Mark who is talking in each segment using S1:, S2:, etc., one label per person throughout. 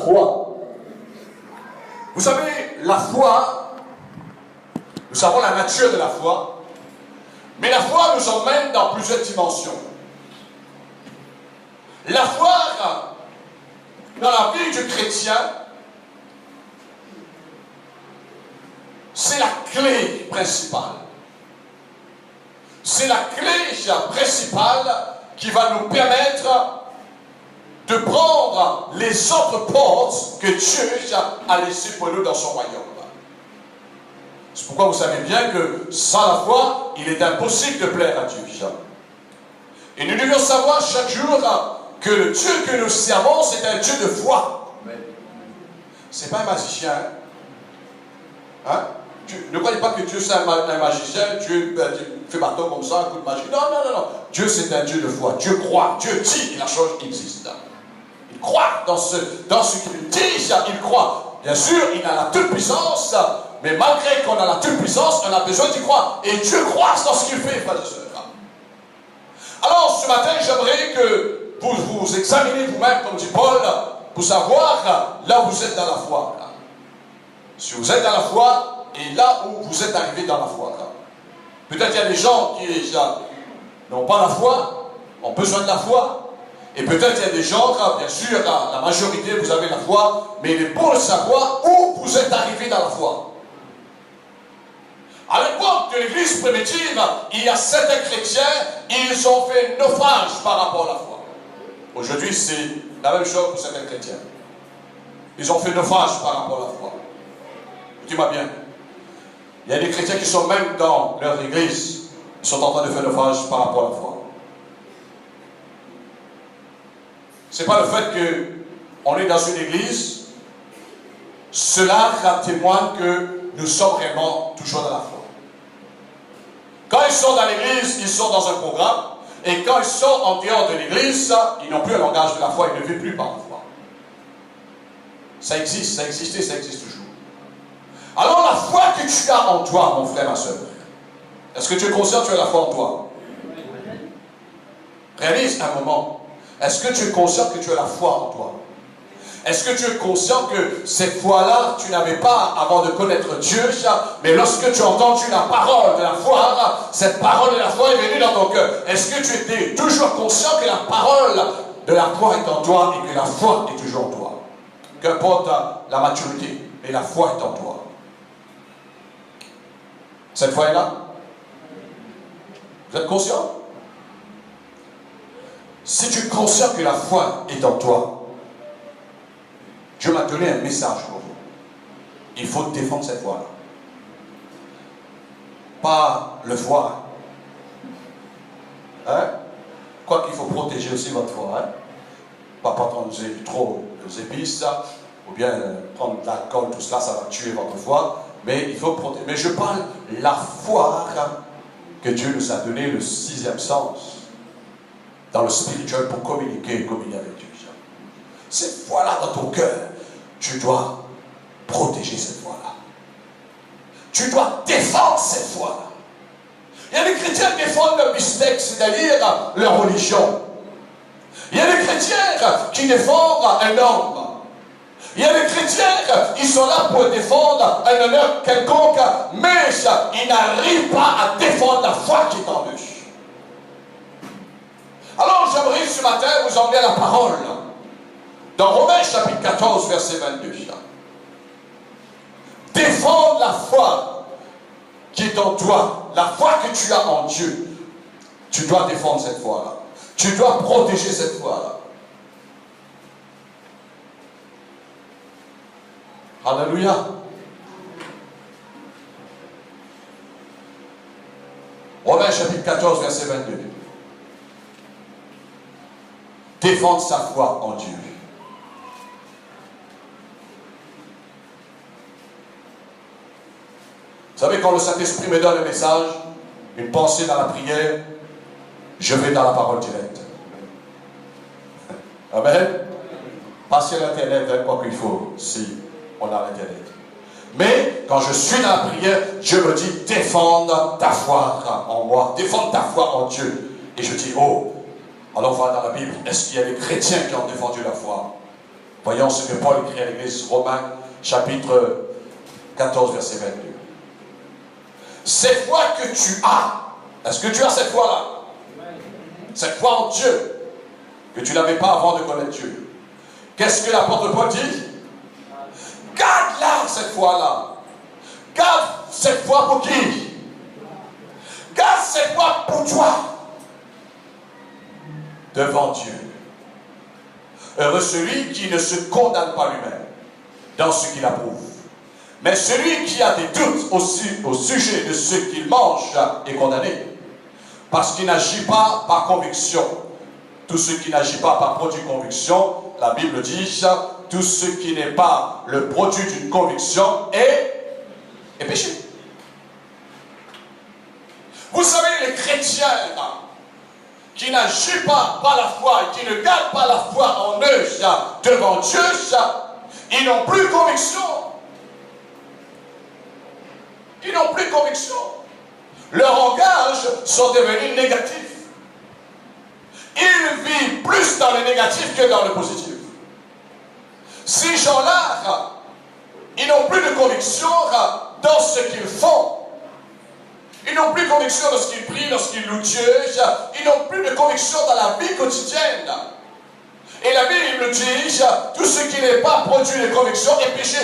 S1: foi. Vous savez, la foi, nous savons la nature de la foi, mais la foi nous emmène dans plusieurs dimensions. La foi, dans la vie du chrétien, c'est la clé principale. C'est la clé principale qui va nous permettre de prendre les autres portes que Dieu a laissées pour nous dans son royaume. C'est pourquoi vous savez bien que sans la foi, il est impossible de plaire à Dieu. Et nous devons savoir chaque jour que le Dieu que nous servons, c'est un Dieu de foi. Ce n'est pas un magicien. Hein? Ne croyez pas que Dieu c'est un magicien, Dieu fait bateau comme ça, un coup de magie. Non, non, non, non. Dieu c'est un Dieu de foi. Dieu croit, Dieu dit que la chose existe. Il croit dans ce qu'il dit, il croit. Bien sûr, il a la toute-puissance, mais malgré qu'on a la toute-puissance, on a besoin d'y croire. Et Dieu croit dans ce qu'il fait, frères et sœurs. Alors, ce matin, j'aimerais que vous examinez vous-même, comme dit Paul, pour savoir là où vous êtes dans la foi. Si vous êtes dans la foi, et là où vous êtes arrivé dans la foi. Peut-être qu'il y a des gens qui n'ont pas la foi, ont besoin de la foi. Et peut-être qu'il y a des gens, bien sûr, la majorité, vous avez la foi, mais il est bon de savoir où vous êtes arrivé dans la foi. À l'époque de l'église primitive, il y a certains chrétiens, ils ont fait naufrage par rapport à la foi. Aujourd'hui, c'est la même chose pour certains chrétiens. Ils ont fait naufrage par rapport à la foi. Dis-moi bien. Il y a des chrétiens qui sont même dans leur église, ils sont en train de faire naufrage par rapport à la foi. Ce n'est pas le fait qu'on est dans une église, cela témoigne que nous sommes vraiment toujours dans la foi. Quand ils sont dans l'église, ils sont dans un programme, et quand ils sont en dehors de l'église, ils n'ont plus un langage de la foi, ils ne vivent plus par la foi. Ça existe, ça existait, ça existe toujours. Alors la foi que tu as en toi, mon frère, ma soeur, est-ce que tu es conscient que tu as la foi en toi? Réalise un moment. Est-ce que tu es conscient que tu as la foi en toi? Est-ce que tu es conscient que cette foi-là, tu n'avais pas avant de connaître Dieu, mais lorsque tu as entendu la parole de la foi, cette parole de la foi est venue dans ton cœur. Est-ce que tu étais toujours conscient que la parole de la foi est en toi et que la foi est toujours en toi? Qu'importe la maturité, mais la foi est en toi. Cette foi est là? Vous êtes conscient? Si tu es conscient que la foi est en toi, Dieu m'a donné un message pour vous. Il faut défendre cette foi-là. Pas le foie. Hein? Quoi qu'il faut protéger aussi votre foi. Hein? Pas prendre trop d'épices, ou bien prendre de l'alcool, tout cela, ça va tuer votre foi. Mais il faut protéger. Mais je parle de la foi que Dieu nous a donné, le sixième sens, dans le spirituel pour communiquer et communier avec Dieu. Cette foi-là dans ton cœur, tu dois protéger cette foi-là. Tu dois défendre cette foi-là. Il y a des chrétiens qui défendent le bistec, c'est-à-dire leur religion. Il y a des chrétiens qui défendent un homme. Il y a des chrétiens qui sont là pour défendre un honneur quelconque, mais ils n'arrivent pas à défendre la foi qui est en eux. Alors j'aimerais ce matin vous emmener à la parole. Dans Romains chapitre 14, verset 22. Défendre la foi qui est en toi, la foi que tu as en Dieu. Tu dois défendre cette foi-là. Tu dois protéger cette foi-là. Alléluia. Romains chapitre 14, verset 22. Défendre sa foi en Dieu. Vous savez, quand le Saint-Esprit me donne un message, une pensée dans la prière, je vais dans la parole directe. Amen. Pas sur l'Internet, hein, quoi qu'il faut, si on a l'Internet. Mais quand je suis dans la prière, je me dis, défendre ta foi en moi, défendre ta foi en Dieu. Et je dis, oh, alors on va dans la Bible, est-ce qu'il y a des chrétiens qui ont défendu la foi? Voyons ce que Paul écrit à l'église Romains, chapitre 14, verset 22. Cette foi que tu as, est-ce que tu as cette foi-là? Cette foi en Dieu, que tu n'avais pas avant de connaître Dieu. Qu'est-ce que l'apôtre Paul dit? Garde-la, cette foi-là. Garde cette foi pour qui? Garde cette foi pour toi. Devant Dieu. Heureux celui qui ne se condamne pas lui-même dans ce qu'il approuve. Mais celui qui a des doutes au sujet de ce qu'il mange est condamné. Parce qu'il n'agit pas par conviction. Tout ce qui n'agit pas par produit de conviction, la Bible dit, tout ce qui n'est pas le produit d'une conviction est péché. Vous savez, les chrétiens qui n'agissent pas par la foi et qui ne gardent pas la foi en eux devant Dieu, ils n'ont plus conviction. Ils n'ont plus conviction. Leurs engages sont devenus négatifs. Ils vivent plus dans le négatif que dans le positif. Ces gens-là, ils n'ont plus de conviction dans ce qu'ils font. Ils n'ont plus de conviction lorsqu'ils prient, lorsqu'ils louent Dieu. Ils n'ont plus de conviction dans la vie quotidienne. Et la Bible dit, tout ce qui n'est pas produit de conviction est péché.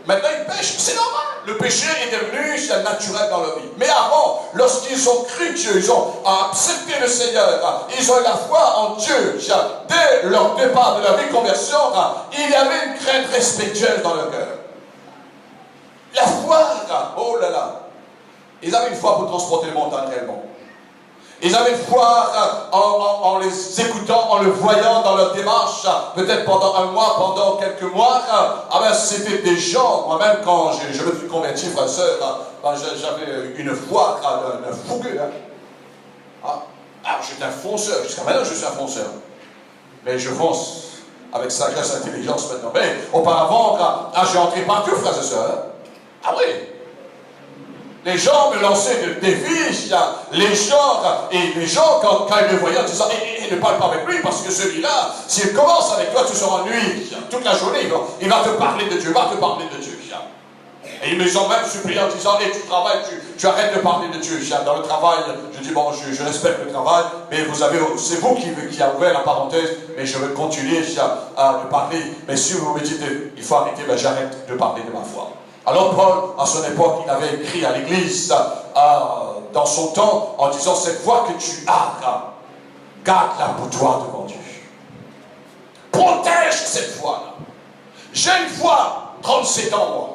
S1: Maintenant, ils pêchent, c'est normal. Le péché est devenu naturel dans leur vie. Mais avant, lorsqu'ils ont cru Dieu, ils ont accepté le Seigneur, ils ont eu la foi en Dieu, dès leur départ de la vie de conversion, il y avait une crainte respectueuse dans leur cœur. La foi, oh là là, ils avaient une foi pour transporter le montagne réellement. Ils avaient une foi en les écoutant, en le voyant dans leur démarche, peut-être pendant un mois, pendant quelques mois. C'était des gens, moi-même quand je me suis converti, frère et soeur, j'avais une foi d'un fougueux. J'étais un fonceur, jusqu'à maintenant je suis un fonceur. Mais je fonce avec sagesse, intelligence maintenant. Mais auparavant, j'ai entré partout, frères et soeurs. Ah oui! Les gens me lançaient des défis, les gens, quand ils me voyaient en disant, ne parle pas avec lui, parce que celui-là, s'il commence avec toi, tu seras ennuyé toute la journée, il va te parler de Dieu, Et ils me ont même supplié en disant, tu travailles, tu arrêtes de parler de Dieu. Dans le travail, je dis, bon, je respecte le travail, mais c'est vous qui avez ouvert la parenthèse, mais je vais continuer de parler. Mais si vous me dites, il faut arrêter, j'arrête de parler de ma foi. Alors Paul, à son époque, il avait écrit à l'église, dans son temps, en disant, cette foi que tu as, garde-la pour toi devant Dieu. Protège cette foi-là. J'ai une foi, 37 ans, moi.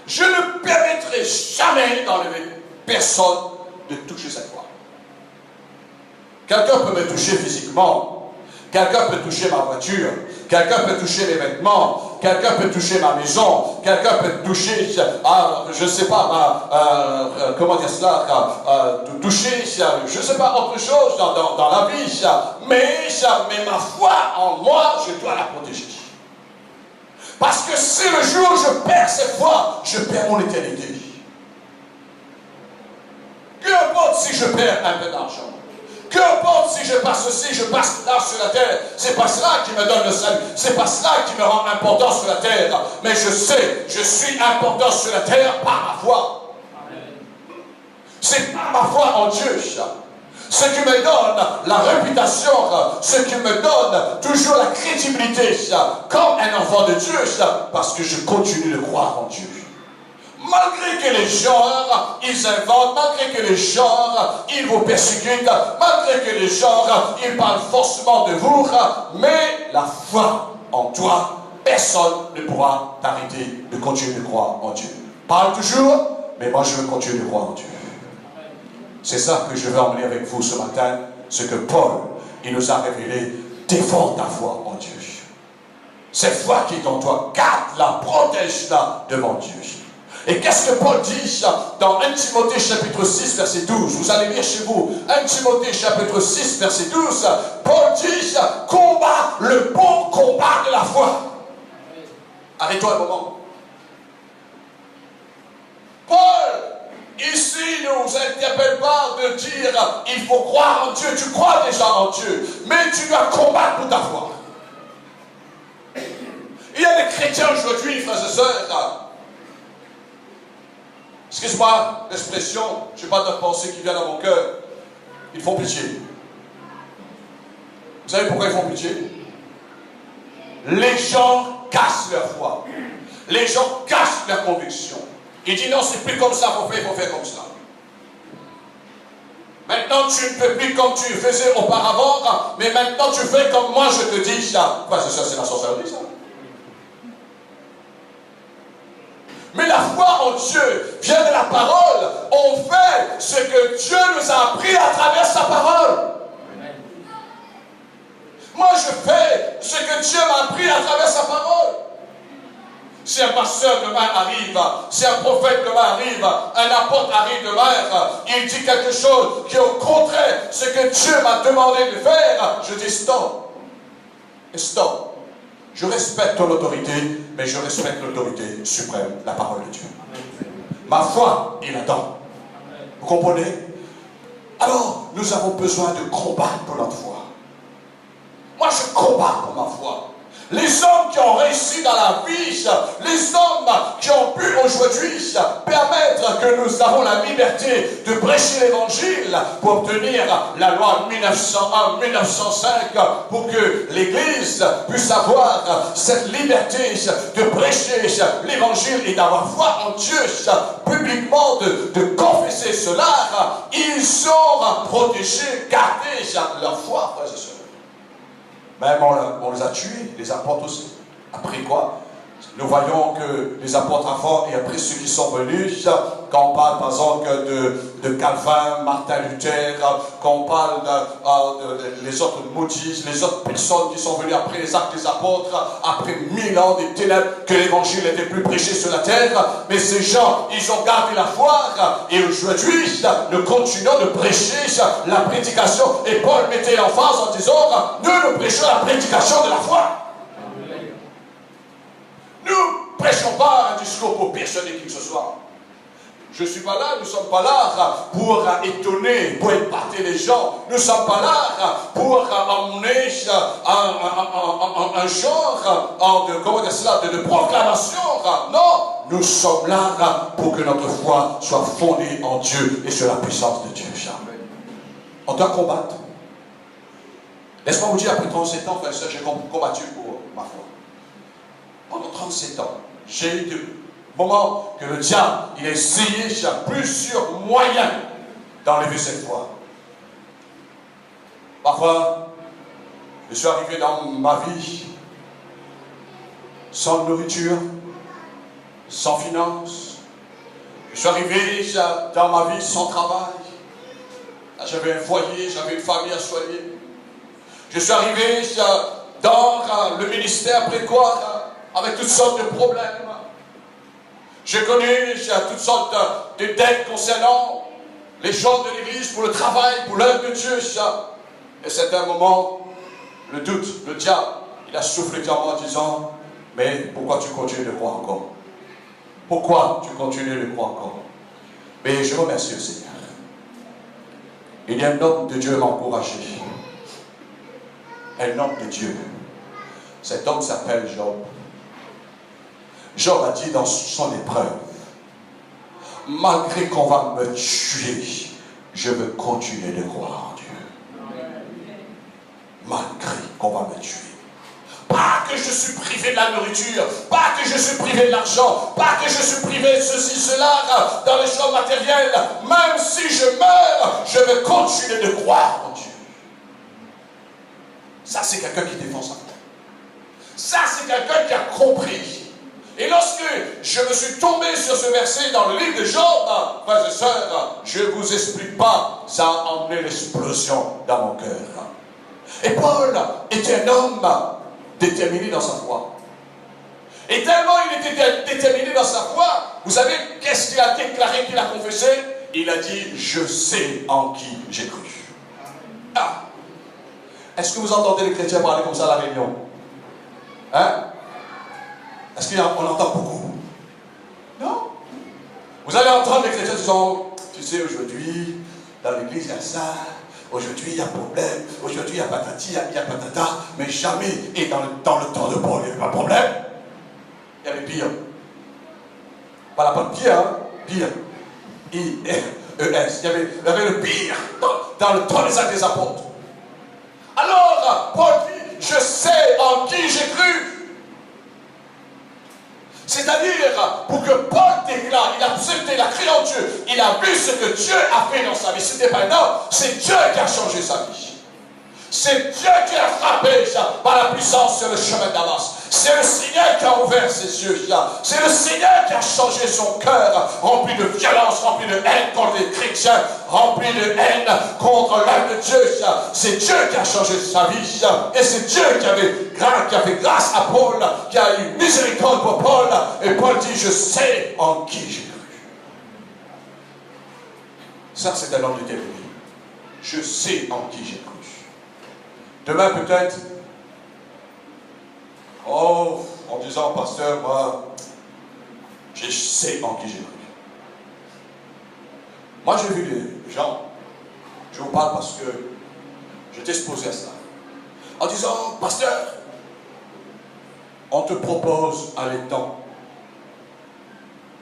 S1: Je ne permettrai jamais d'enlever personne de toucher cette foi. Quelqu'un peut me toucher physiquement. Quelqu'un peut toucher ma voiture, quelqu'un peut toucher mes vêtements, quelqu'un peut toucher ma maison, quelqu'un peut toucher, je ne sais pas, comment dire cela, toucher, je ne sais pas, autre chose dans la vie, mais ma foi en moi, je dois la protéger. Parce que si le jour où je perds cette foi, je perds mon éternité. Peu importe si je perds un peu d'argent. Que importe si je passe ceci, je passe là sur la terre, c'est pas cela qui me donne le salut, c'est pas cela qui me rend important sur la terre, mais je sais, je suis important sur la terre par ma foi. C'est par ma foi en Dieu, ce qui me donne la réputation, ce qui me donne toujours la crédibilité, comme un enfant de Dieu, parce que je continue de croire en Dieu. Malgré que les gens, ils inventent, malgré que les gens, ils vous persécutent, malgré que les gens, ils parlent forcément de vous, mais la foi en toi, personne ne pourra t'arrêter de continuer de croire en Dieu. Parle toujours, mais moi je veux continuer de croire en Dieu. C'est ça que je veux emmener avec vous ce matin, ce que Paul, il nous a révélé. Défends ta foi en Dieu. Cette foi qui est en toi, garde-la, protège-la devant Dieu. Et qu'est-ce que Paul dit dans 1 Timothée chapitre 6 verset 12? Vous allez lire chez vous. 1 Timothée chapitre 6 verset 12. Paul dit, combat le bon combat de la foi. Arrête-toi un moment. Paul, ici, ne nous interpelle pas de dire, il faut croire en Dieu. Tu crois déjà en Dieu, mais tu dois combattre pour ta foi. chrétiens aujourd'hui, frères et sœurs, excuse-moi l'expression, je n'ai pas de pensée qui vient dans mon cœur, ils font pitié. Vous savez pourquoi ils font pitié? Les gens cassent leur foi. Les gens cachent leur conviction. Ils disent non, c'est plus comme ça, il faut faire comme ça. Maintenant, tu ne peux plus comme tu faisais auparavant, mais maintenant tu fais comme moi je te dis ça. Quoi, c'est ça, c'est la sorcellerie, ça. Mais la foi en Dieu vient de la parole. On fait ce que Dieu nous a appris à travers sa parole. Moi, je fais ce que Dieu m'a appris à travers sa parole. Si un pasteur demain arrive, si un prophète demain arrive, un apôtre arrive demain, il dit quelque chose qui est au contraire de ce que Dieu m'a demandé de faire, je dis stop. Et stop. Je respecte ton autorité, mais je respecte l'autorité suprême, la parole de Dieu. Ma foi est là-dedans. Vous comprenez? Alors, nous avons besoin de combattre pour notre foi. Moi, je combats pour ma foi. Les hommes qui ont réussi dans la vie, les hommes qui ont pu aujourd'hui permettre que nous avons la liberté de prêcher l'évangile pour obtenir la loi 1901-1905 pour que l'Église puisse avoir cette liberté de prêcher l'évangile et d'avoir foi en Dieu, publiquement de confesser cela, ils sont protégés, gardés leur foi, frères et sœurs. Même on les a tués, les apôtres aussi. Après quoi? Nous voyons que les apôtres avant et après ceux qui sont venus, quand on parle par exemple de Calvin, Martin Luther, quand on parle les autres maudits, les autres personnes qui sont venues après les actes des apôtres, après 1000 ans des ténèbres, que l'évangile n'était plus prêché sur la terre, mais ces gens, ils ont gardé la foi, et aujourd'hui, nous continuons de prêcher la prédication, et Paul mettait l'emphase en disant, nous prêchons la prédication de la foi. Nous ne prêchons pas un discours pour personner qui que ce soit. Je ne suis pas là, nous ne sommes pas là pour étonner, pour épater les gens. Nous ne sommes pas là pour emmener un genre de proclamation. Non, nous sommes là pour que notre foi soit fondée en Dieu et sur la puissance de Dieu. On doit combattre. Laisse-moi vous dire, après 37 ans, frère et sœur, j'ai combattu pour ma foi. Pendant 37 ans, j'ai eu des moments que le diable, il a essayé plusieurs moyens d'enlever cette foi. Parfois, je suis arrivé dans ma vie sans nourriture, sans finances. Je suis arrivé dans ma vie sans travail. J'avais un foyer, j'avais une famille à soigner. Je suis arrivé dans le ministère après quoi, avec toutes sortes de problèmes. J'ai connu toutes sortes de dettes concernant les gens de l'Église pour le travail, pour l'œuvre de Dieu. Et c'est un moment, le doute, le diable, il a soufflé en moi en disant, mais pourquoi tu continues de croire encore? Pourquoi tu continues de croire encore? Mais je remercie le Seigneur. Il y a un homme de Dieu m'a encouragé. Un homme de Dieu. Cet homme s'appelle Job. Job a dit dans son épreuve, malgré qu'on va me tuer, je veux continuer de croire en Dieu. Malgré qu'on va me tuer. Pas que je suis privé de la nourriture, pas que je suis privé de l'argent, pas que je suis privé de ceci, cela, dans les choses matérielles. Même si je meurs, je veux continuer de croire en Dieu. Ça, c'est quelqu'un qui défend sa foi. Ça, c'est quelqu'un qui a compris. Et lorsque je me suis tombé sur ce verset dans le livre de Job, frères et sœurs, je ne vous explique pas, ça a emmené l'explosion dans mon cœur. Et Paul était un homme déterminé dans sa foi. Et tellement il était déterminé dans sa foi, vous savez qu'est-ce qu'il a déclaré, qu'il a confessé? Il a dit, je sais en qui j'ai cru. Ah. Est-ce que vous entendez les chrétiens parler comme ça à la réunion? Hein? Est-ce qu'on entend beaucoup? Non. Vous allez entendre les chrétiens disant, tu sais, aujourd'hui, dans l'église, il y a ça, aujourd'hui, il y a problème, aujourd'hui, il y a patati, il y a patata, mais jamais, et dans le temps de Paul, il n'y avait pas de problème. pire. Pas la parole pire, hein? Pire. I-R-E-S. Il y avait le pire dans le temps des actes des apôtres. Alors, Paul dit, je sais en qui j'ai cru. C'est-à-dire, pour que Paul déclare, il a accepté, il a cru en Dieu, il a vu ce que Dieu a fait dans sa vie. C'était pas un homme, c'est Dieu qui a changé sa vie. C'est Dieu qui a frappé par la puissance sur le chemin de Damas. C'est le Seigneur qui a ouvert ses yeux. C'est le Seigneur qui a changé son cœur, rempli de violence, rempli de haine contre les chrétiens, rempli de haine contre l'œuvre de Dieu. C'est Dieu qui a changé sa vie. Et c'est Dieu qui a fait grâce à Paul, qui a eu miséricorde pour Paul. Et Paul dit, je sais en qui j'ai cru. Ça, c'est un homme déterminé. Je sais en qui j'ai cru. Demain, peut-être, en disant, pasteur, moi, je sais en qui j'ai cru. Moi, j'ai vu des gens, je vous parle parce que j'étais exposé à ça, en disant, pasteur, on te propose un étang,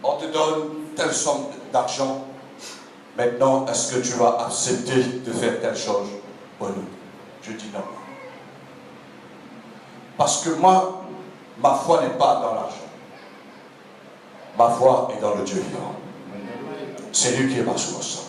S1: on te donne telle somme d'argent, maintenant, est-ce que tu vas accepter de faire telle chose pour nous? Je dis non. Parce que moi, ma foi n'est pas dans l'argent. Ma foi est dans le Dieu vivant. C'est lui qui est ma source.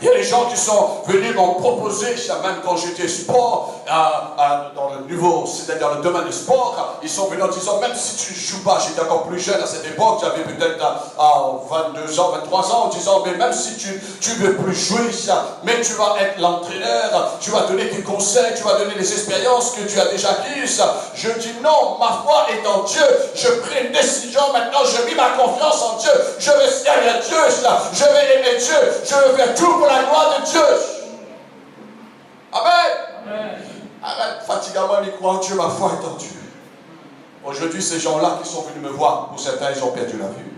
S1: Il y a des gens qui sont venus m'en proposer, même quand j'étais sport, dans le niveau, c'est-à-dire dans le domaine du sport, ils sont venus en disant, même si tu ne joues pas, j'étais encore plus jeune à cette époque, j'avais peut-être 22 ans, 23 ans, en disant, mais même si tu ne veux plus jouer, mais tu vas être l'entraîneur, tu vas donner tes conseils, tu vas donner les expériences que tu as déjà acquises. Je dis non, ma foi est en Dieu, je prends une décision, maintenant je mets ma confiance en Dieu, je vais servir Dieu, je vais aimer Dieu, je vais faire tout pour la gloire de Dieu. Amen. Arrête fatigamment d'y croire en Dieu, ma foi est en Dieu. Aujourd'hui, ces gens-là qui sont venus me voir, pour certains, ils ont perdu la vue.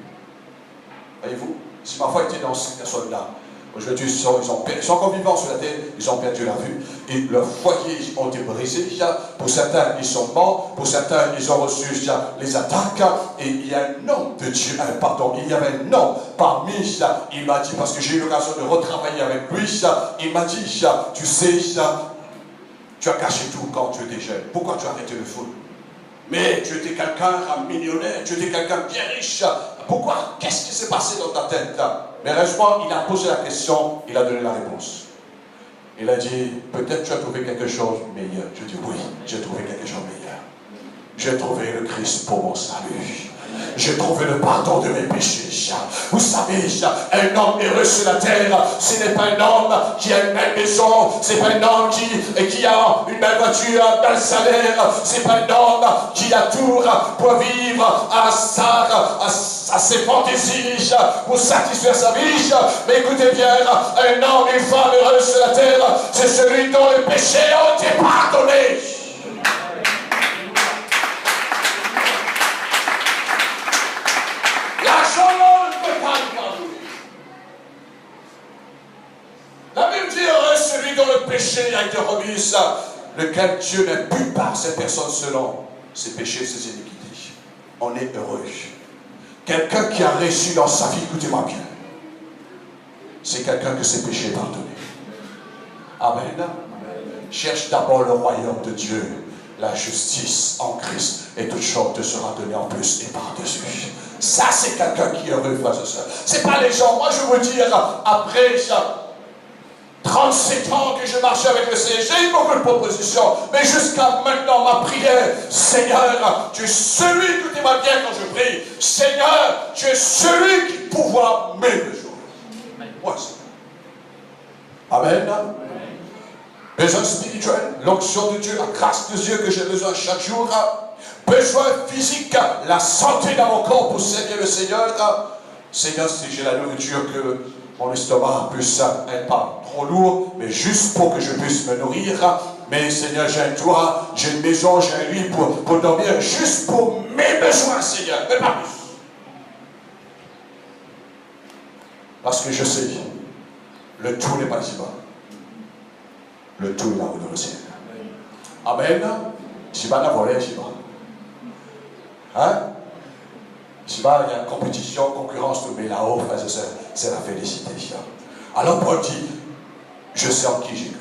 S1: Voyez-vous, si ma foi était dans ces personnes-là, aujourd'hui, ils sont encore vivants sur la terre, ils ont perdu la vue. Et leurs foyers ont été brisés. Pour certains, ils sont morts. Pour certains, ils ont reçu les attaques. Et il y a un homme de Dieu, il y avait un homme parmi, il m'a dit, parce que j'ai eu l'occasion de retravailler avec lui, il m'a dit, tu sais, tu as caché tout quand tu étais jeune. Pourquoi tu as arrêté le foot? Mais tu étais quelqu'un, un millionnaire, tu étais quelqu'un bien riche. Pourquoi? Qu'est-ce qui s'est passé dans ta tête? Mais heureusement, il a posé la question, il a donné la réponse. Il a dit, peut-être tu as trouvé quelque chose meilleur. Je dis, oui, j'ai trouvé quelque chose meilleur. J'ai trouvé le Christ pour mon salut. J'ai trouvé le pardon de mes péchés. Vous savez, un homme heureux sur la terre, ce n'est pas un homme qui a une belle maison, ce n'est pas un homme qui a une belle voiture, un bel salaire, ce n'est pas un homme qui a tout pour vivre à ses fantaisies, pour satisfaire sa vie. Mais écoutez bien, un homme et une femme heureux sur la terre, c'est celui dont les péchés ont été pardonnés. La Bible dit heureux celui dont le péché a été remis, lequel Dieu n'impute pas cette personne selon ses péchés, ses iniquités. On est heureux. Quelqu'un qui a réussi dans sa vie, écoutez-moi bien, c'est quelqu'un que ses péchés pardonnés. Amen. Cherche d'abord le royaume de Dieu, la justice en Christ, et toute chose te sera donnée en plus et par-dessus. Ça, c'est quelqu'un qui est heureux, frères et sœurs. C'est pas les gens. Moi, je veux dire, après 37 ans que je marchais avec le Seigneur, j'ai eu beaucoup de propositions, mais jusqu'à maintenant, ma prière, Seigneur, tu es celui, écoutez-moi bien quand je prie, Seigneur, tu es celui qui pourvoit mes besoins. Moi, Amen. Besoin spirituel, l'onction de Dieu, la grâce de Dieu que j'ai besoin chaque jour. Besoin physique, la santé dans mon corps pour servir le Seigneur. Seigneur, si j'ai la nourriture, que mon estomac puisse être pas trop lourd, mais juste pour que je puisse me nourrir. Mais Seigneur, j'ai un toit, j'ai une maison, j'ai un lit pour dormir, juste pour mes besoins, Seigneur, mais pas plus. Parce que je sais, le tout n'est pas ici-bas. Le tout est là-haut dans le ciel. Amen. Je ne vais pas la voler, je ne sais pas. Hein? Je sais pas, il y a une compétition, concurrence, mais là-haut, frères et sœurs, c'est la félicité. Alors Paul dit, je sais en qui j'ai cru.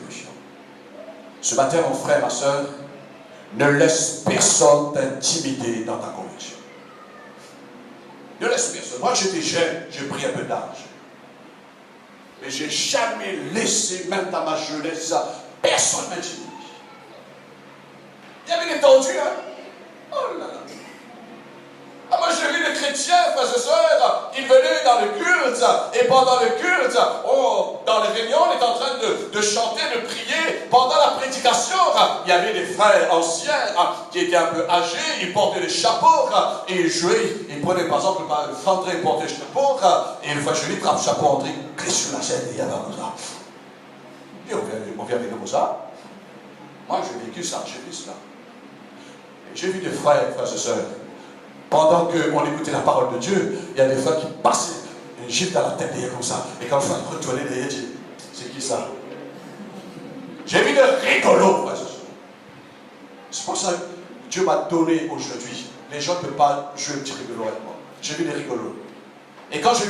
S1: Ce matin, mon frère, ma soeur, ne laisse personne t'intimider dans ta conviction. Ne laisse personne. Moi, j'étais jeune, j'ai pris un peu d'âge. Mais je n'ai jamais laissé, même dans ma jeunesse, personne m'intimider. Il y avait des tendus, hein? Oh là là. Ah, moi, j'ai vu des chrétiens, frères et sœurs, ils venaient dans le culte, et pendant le culte, dans les réunions, on est en train de chanter, de prier. Pendant la prédication, il y avait des frères anciens qui étaient un peu âgés, ils portaient des chapeaux, et ils jouaient. Ils prenaient par exemple, André portait le chapeau, et une fois je lui trappe le chapeau, André, glisse sur la scène, et il y avait un ça. Et on vient avec nous ça. Moi, j'ai vécu ça, j'ai vu cela. J'ai vu des frères et sœurs. Pendant qu'on écoutait la parole de Dieu, il y a des frères qui passaient une gifle à la tête derrière comme ça. Et quand le frère retournait derrière, il dit, c'est qui ça? J'ai vu des rigolos, frères et sœurs. C'est pour ça que Dieu m'a donné aujourd'hui. Les gens ne peuvent pas jouer un petit rigolo avec moi. J'ai vu des rigolos. Et quand j'ai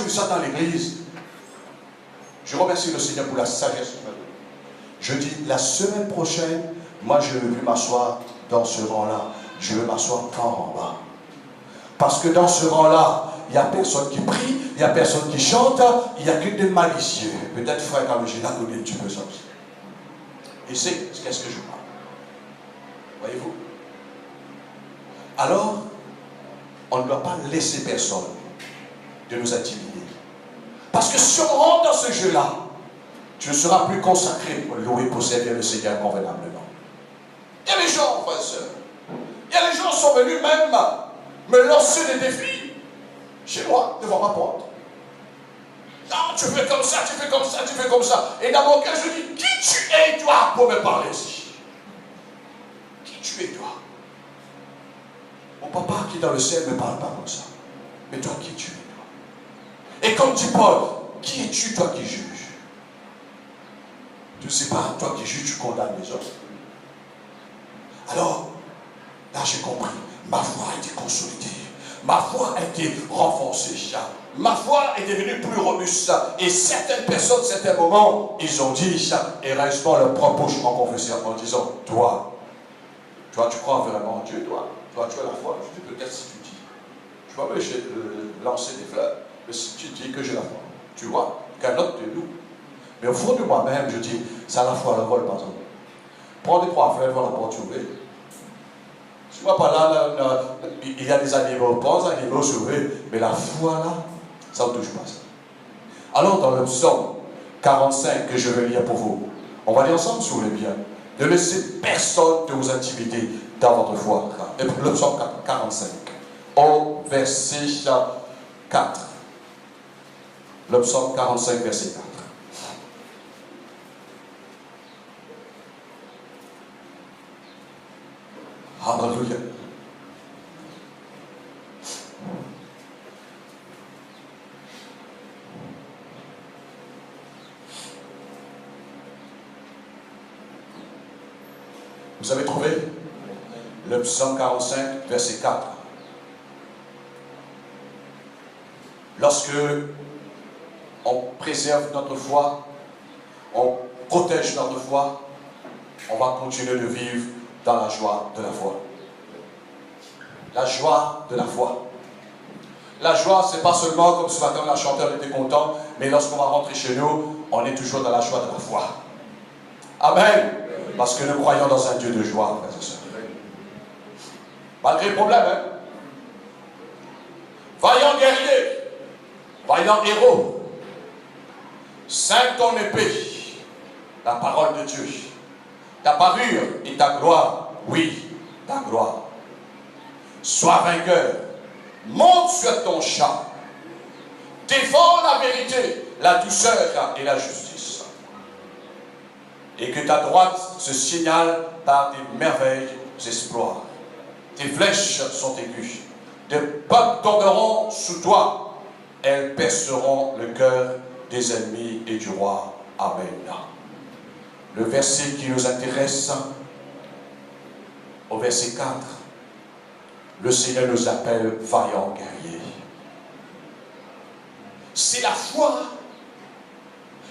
S1: vu ça dans l'église, je remercie le Seigneur pour la sagesse qu'il m'a donnée. Je dis, la semaine prochaine, moi je ne veux plus m'asseoir dans ce rang-là. Je veux m'asseoir en bas. Parce que dans ce rang-là, il n'y a personne qui prie, il n'y a personne qui chante, il n'y a que des malicieux. Peut-être, frère, quand j'ai la donné un petit peu ça aussi. Et c'est qu'est-ce que je parle. Voyez-vous? Alors, on ne doit pas laisser personne de nous intimider. Parce que si on rentre dans ce jeu-là, tu ne seras plus consacré pour louer, pour servir le Seigneur convenablement. Il y a des gens, frères et sœurs, il y a des gens qui sont venus même me lancer des défis chez moi, devant ma porte. Non, tu fais comme ça, tu fais comme ça, tu fais comme ça. Et dans mon cœur, je dis, qui tu es, toi, pour me parler ici? Qui tu es, toi? Mon papa qui est dans le ciel ne me parle pas comme ça. Mais toi, qui tu es, toi? Et comme dit Paul, qui es-tu, toi, qui juges? Je ne sais pas, toi qui juges, tu condamnes les autres. Alors, là, j'ai compris. Ma foi a été consolidée. Ma foi a été renforcée. Ma foi est devenue plus robuste. Et certaines personnes, certains moments, ils ont dit, et restent leur propre bouche en confession, en disant, toi, tu crois vraiment en Dieu, toi tu as la foi. Je dis, peut-être si tu dis. Tu vois, mais j'ai lancé des fleurs. Mais si tu dis que j'ai la foi, tu vois, qu'un autre de nous. Mais au fond de moi-même, je dis, c'est à la foi le vol, pardon. Prends des 3 fleurs, devant la porte ouverte. Tu vois, par là, il y a des animaux, pense animaux sauvés, mais la foi là, ça ne touche pas ça. Alors, dans le psaume 45 que je vais lire pour vous, on va lire ensemble sur les biens. Ne laissez personne de vous intimider dans votre foi. Et pour le psaume 45, au verset 4. Le psaume 45, verset 4. Alléluia. Vous avez trouvé le psaume 45, verset 4. Lorsque on préserve notre foi, on protège notre foi, on va continuer de vivre dans la joie de la foi. La joie de la foi. La joie, ce n'est pas seulement comme ce matin, la chanteur était content, mais lorsqu'on va rentrer chez nous, on est toujours dans la joie de la foi. Amen. Parce que nous croyons dans un Dieu de joie, frères et sœurs. Malgré le problème, hein. Vaillant guerrier, vaillant héros, ceint ton épée, la parole de Dieu. Ta parure et ta gloire, oui, ta gloire. Sois vainqueur, monte sur ton char, défends la vérité, la douceur et la justice. Et que ta droite se signale par des merveilles exploits. Tes flèches sont aiguës. Des peuples tomberont sous toi. Elles perceront le cœur des ennemis et du roi. Amen. Le verset qui nous intéresse, au verset 4. Le Seigneur nous appelle vaillants guerriers. C'est la foi.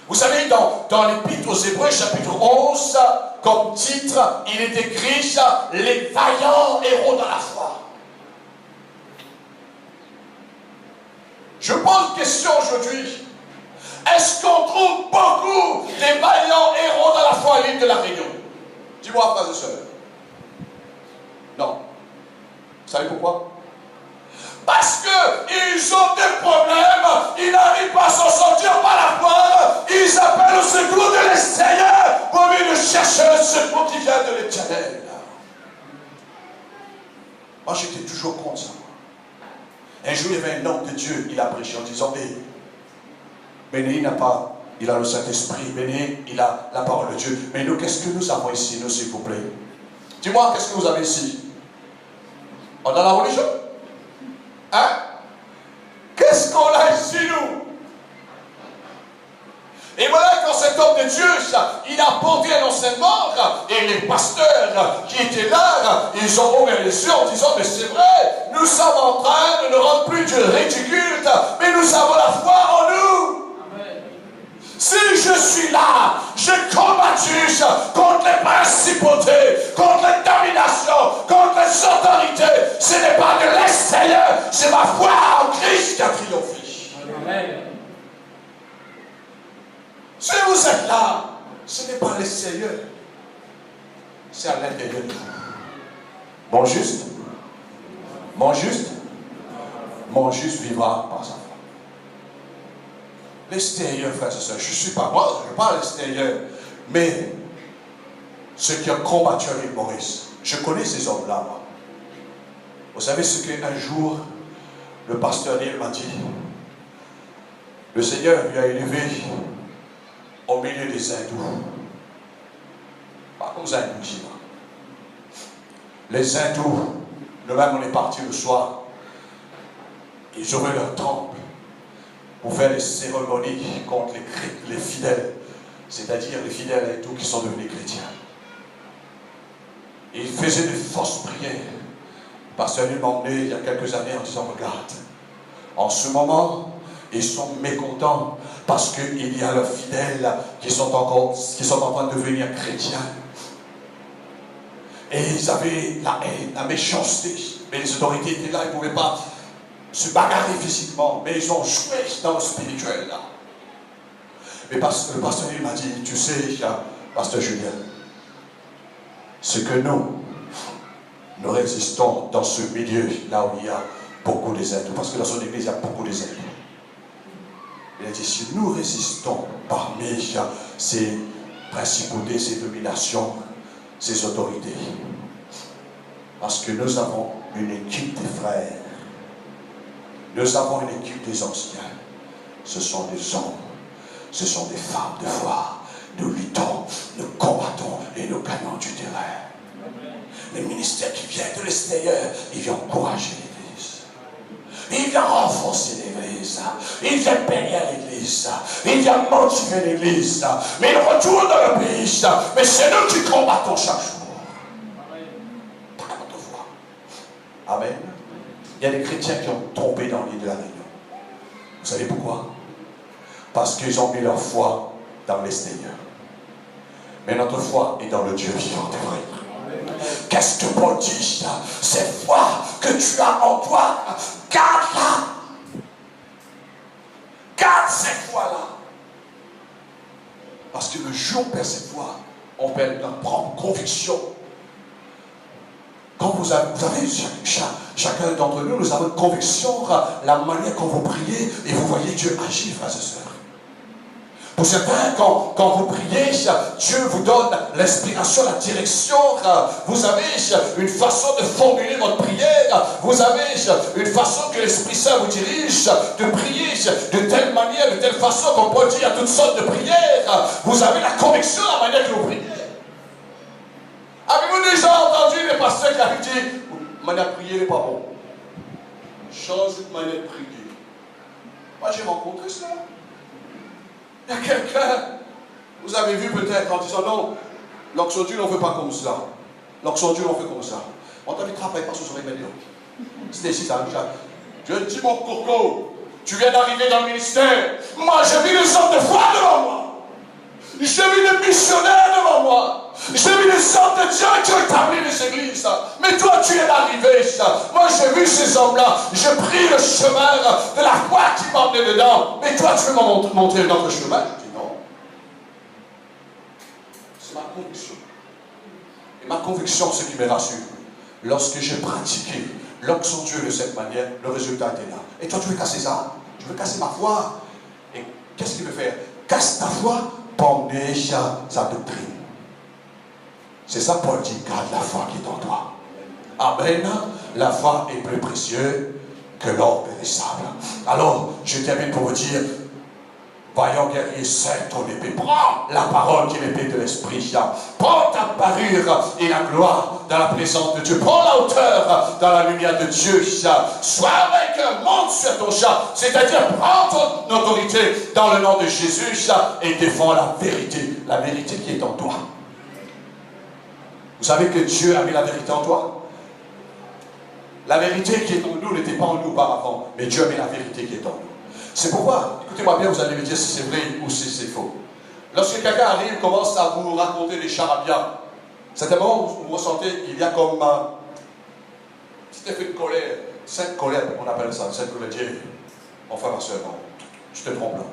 S1: Vous savez, dans l'Épître aux Hébreux, chapitre 11, comme titre, il est écrit « Les vaillants héros dans la foi ». Je pose une question aujourd'hui. Est-ce qu'on trouve beaucoup des vaillants héros dans la foi à l'île de la Réunion? Dis-moi, frères et sœurs. Non. Vous savez pourquoi? Parce qu'ils ont des problèmes, ils n'arrivent pas à s'en sortir par la foi, ils appellent au secours de l'extérieur au lieu de chercher le secours qui vient de l'Éternel. Moi, j'étais toujours contre ça. Un jour, il y avait un homme de Dieu, il a prêché en disant, Béné il a le Saint-Esprit, Béné, il a la parole de Dieu. Mais nous, qu'est-ce que nous avons ici, nous, s'il vous plaît? Dis-moi, qu'est-ce que vous avez ici? On a la religion? Hein? Qu'est-ce qu'on a ici, nous? Et voilà, quand cet homme de Dieu, il a apporté un enseignement, et les pasteurs qui étaient là, ils ont ouvert les yeux en disant, mais c'est vrai, nous sommes en train de ne rendre plus Dieu ridicule, mais nous avons la foi en nous. Amen. Si je suis là, je combattu contre les principautés, contre les dominations, contre les autorités, ce n'est pas de l'extérieur, c'est ma foi en Christ qui a triomphé. Amen. Si vous êtes là, ce n'est pas à l'extérieur, c'est à l'intérieur de vous. Mon juste vivra par sa foi. L'extérieur, frères et sœurs, je ne suis pas moi, je parle à l'extérieur, mais ceux qui ont combattu avec Maurice, je connais ces hommes-là, moi. Vous savez ce qu'un jour, le pasteur Neil m'a dit? Le Seigneur lui a élevé au milieu des hindous. Pas comme ça, les hindous, nous-mêmes on est partis le soir, ils ouvraient leur temple pour faire des cérémonies contre les fidèles, c'est-à-dire les fidèles hindous qui sont devenus chrétiens. Et ils faisaient des fausses prières. Le pasteur lui m'a emmené il y a quelques années en disant, regarde, en ce moment, ils sont mécontents parce qu'il y a leurs fidèles qui sont en train de devenir chrétiens. Et ils avaient la haine, la méchanceté. Mais les autorités étaient là, ils ne pouvaient pas se bagarrer physiquement, mais ils ont joué dans le spirituel là. Mais le pasteur m'a dit, tu sais, pasteur Julien, ce que nous résistons dans ce milieu là où il y a beaucoup des hindous, parce que dans son église il y a beaucoup des hindous. Il a dit, si nous résistons parmi ces principautés, ces dominations, ces autorités, parce que nous avons une équipe des frères, nous avons une équipe des anciens, ce sont des hommes, ce sont des femmes de foi, nous luttons, nous combattons et nous gagnons du terrain. Le ministère qui vient de l'extérieur, il vient encourager l'église. Il vient renforcer l'église. Il vient bénir l'église. Il vient motiver l'église. Mais il retourne dans le pays. Mais c'est nous qui combattons chaque jour. Par notre foi. Amen. Il y a des chrétiens qui ont tombé dans l'île de la Réunion. Vous savez pourquoi? Parce qu'ils ont mis leur foi dans l'extérieur. Mais notre foi est dans le Dieu vivant et vrai. Qu'est-ce que Paul dit? Cette foi que tu as en toi, garde-la. Garde cette foi-là. Parce que le jour où on perd cette foi, on perd notre propre conviction. Quand vous avez chacun d'entre nous, nous avons une conviction, la manière qu'on vous priez, et vous voyez Dieu agir, frères et sœurs. Pour certains, quand vous priez, Dieu vous donne l'inspiration, la direction. Vous avez une façon de formuler votre prière. Vous avez une façon que l'Esprit Saint vous dirige de prier de telle manière, de telle façon qu'on peut dire toutes sortes de prières. Vous avez la conviction, la manière que vous priez. Avez-vous déjà entendu les pasteurs qui avaient dit, manière de prier n'est pas bon. Change de manière de prier. Moi j'ai rencontré cela. Il y a quelqu'un, vous avez vu peut-être en disant non, l'oxodule on ne fait pas comme ça. L'oxodule on fait comme ça. On t'a dit travaille pas sur son réveillon. C'était ici, ça, je dis mon coco, tu viens d'arriver dans le ministère. Moi, j'ai vu des hommes de foi devant moi. J'ai vu des missionnaires devant moi. J'ai vu des hommes de Dieu qui ont établi les églises. Mais toi, tu es arrivé. Moi, j'ai vu ces hommes-là. J'ai pris le chemin de la foi qui m'emmenait dedans. Mais toi, tu veux me montrer un autre chemin? Je dis non. C'est ma conviction. Et ma conviction, c'est qui me rassure. Lorsque j'ai pratiqué l'onction de Dieu de cette manière, le résultat était là. Et toi, tu veux casser ça? Tu veux casser ma foi? Et qu'est-ce qu'il veut faire? Casse ta foi, pendez sa doctrine. C'est ça, Paul dit, garde la foi qui est en toi. Amen. La foi est plus précieuse que l'or périssable. Alors, je termine pour vous dire, voyons guerrier, serre ton épée. Prends la parole qui est l'épée de l'esprit. Prends ta parure et la gloire dans la présence de Dieu. Prends la hauteur dans la lumière de Dieu. Sois avec un monde sur ton chat. C'est-à-dire, prends ton autorité dans le nom de Jésus et défends la vérité. La vérité qui est en toi. Vous savez que Dieu a mis la vérité en toi? La vérité qui est en nous n'était pas en nous auparavant, mais Dieu a mis la vérité qui est en nous. C'est pourquoi, écoutez-moi bien, vous allez me dire si c'est vrai ou si c'est faux. Lorsque quelqu'un arrive, commence à vous raconter des charabia, c'est un moment où vous ressentez qu'il y a comme un petit effet de colère, cette colère, on appelle ça, cette colère, Dieu, enfin ma soeur, non, je te trompe là.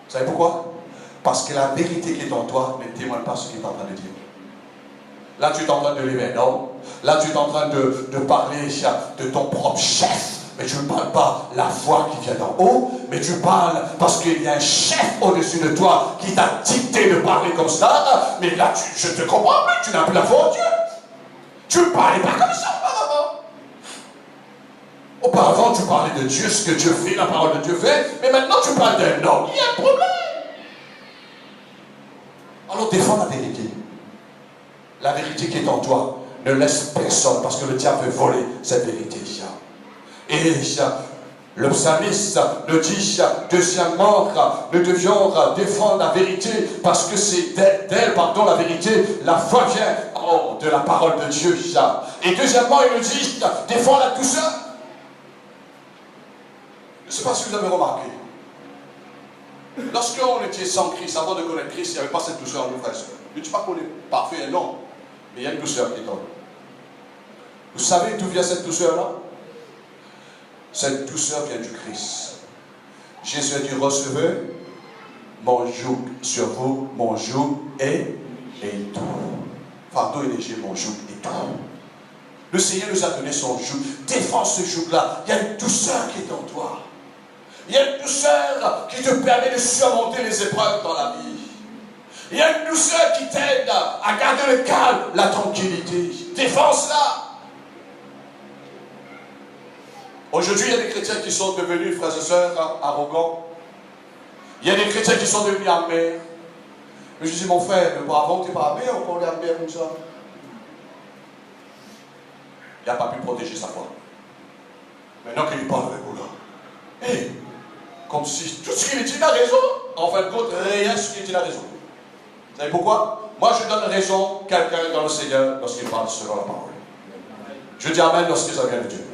S1: Vous savez pourquoi? Parce que la vérité qui est en toi ne témoigne pas ce qu'il est en train de dire. Là, tu es en train de lever un homme. Là, tu es en train de parler de ton propre chef. Mais tu ne parles pas la foi qui vient d'en haut, mais tu parles parce qu'il y a un chef au-dessus de toi qui t'a dicté de parler comme ça. Mais là, je te comprends, mais tu n'as plus la foi en Dieu. Tu ne parlais pas comme ça auparavant. Auparavant, tu parlais de Dieu, ce que Dieu fait, la parole de Dieu fait. Mais maintenant, tu parles d'un homme. Il y a un problème. Alors, défends la vérité. La vérité qui est en toi, ne laisse personne, parce que le diable veut voler cette vérité. Et le psalmiste nous dit, deuxièmement, nous devions défendre la vérité, parce que c'est d'elle, la vérité, la foi vient de la parole de Dieu. Et deuxièmement, il nous dit, défends la douceur. Je ne sais pas si vous avez remarqué, lorsqu'on était sans Christ, avant de connaître Christ, il n'y avait pas cette douceur en nous, frères et sœurs. Je ne dis pas qu'on est parfait, non. Mais il y a une douceur qui est en nous. Vous savez d'où vient cette douceur-là? Cette douceur vient du Christ. Jésus a dit, recevez mon joug sur vous, mon joug est doux. Fardeau est léger, mon joug est doux. Le Seigneur nous a donné son joug. Défends ce joug-là. Il y a une douceur qui est en toi. Il y a une douceur qui te permet de surmonter les épreuves dans la vie. Il y a une douceur qui t'aide à garder le calme, la tranquillité. Défends cela. Aujourd'hui, il y a des chrétiens qui sont devenus, frères et sœurs, arrogants. Il y a des chrétiens qui sont devenus amers. Mais je dis, mon frère, mais avant, tu n'es pas amer, on est amer comme ça. Il n'a pas pu protéger sa foi. Maintenant qu'il parle avec vous là. Et, comme si tout ce qu'il dit, il a raison. En fin de compte, rien ce qu'il dit, il a raison. Vous savez pourquoi? Moi, je donne raison à quelqu'un dans le Seigneur lorsqu'il parle selon la parole. Je dis amen lorsque ça vient de Dieu.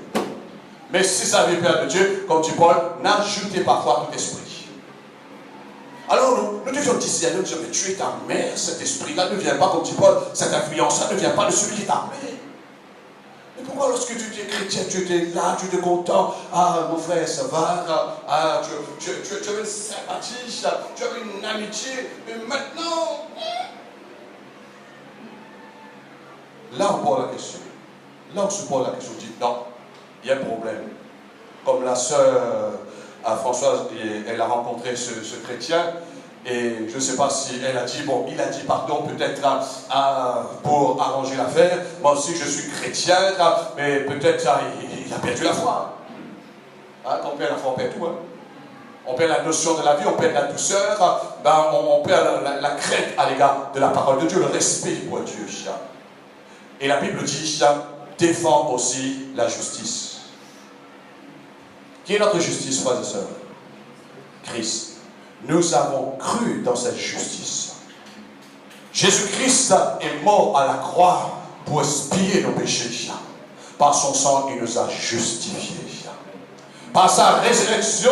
S1: Mais si ça vient de Dieu, comme dit Paul, n'ajoutez pas foi à tout esprit. Alors nous devions discerner, nous disons, mais tu es ta mère, cet esprit-là ne vient pas, comme dit Paul, cette influence-là ne vient pas de celui qui t'a mère. Mais pourquoi lorsque tu es chrétien, tu es là, tu es content, ah mon frère, ça va, ah, tu as une sympathie, tu as une amitié, mais maintenant, là on pose la question. Là on se pose la question, on dit non, il y a un problème. Comme la sœur Françoise, elle a rencontré ce chrétien, et je ne sais pas si elle a dit, bon, il a dit pardon peut-être pour arranger l'affaire. Moi aussi je suis chrétien, mais peut-être il a perdu la foi. Hein, quand on perd la foi, on perd tout. Hein. On perd la notion de la vie, on perd la douceur, on perd la crainte à l'égard de la parole de Dieu, le respect pour Dieu. Et la Bible dit, défend aussi la justice. Qui est notre justice, frères et sœurs? Christ. Nous avons cru dans cette justice. Jésus-Christ est mort à la croix pour expier nos péchés. Par son sang, il nous a justifiés. Par sa résurrection,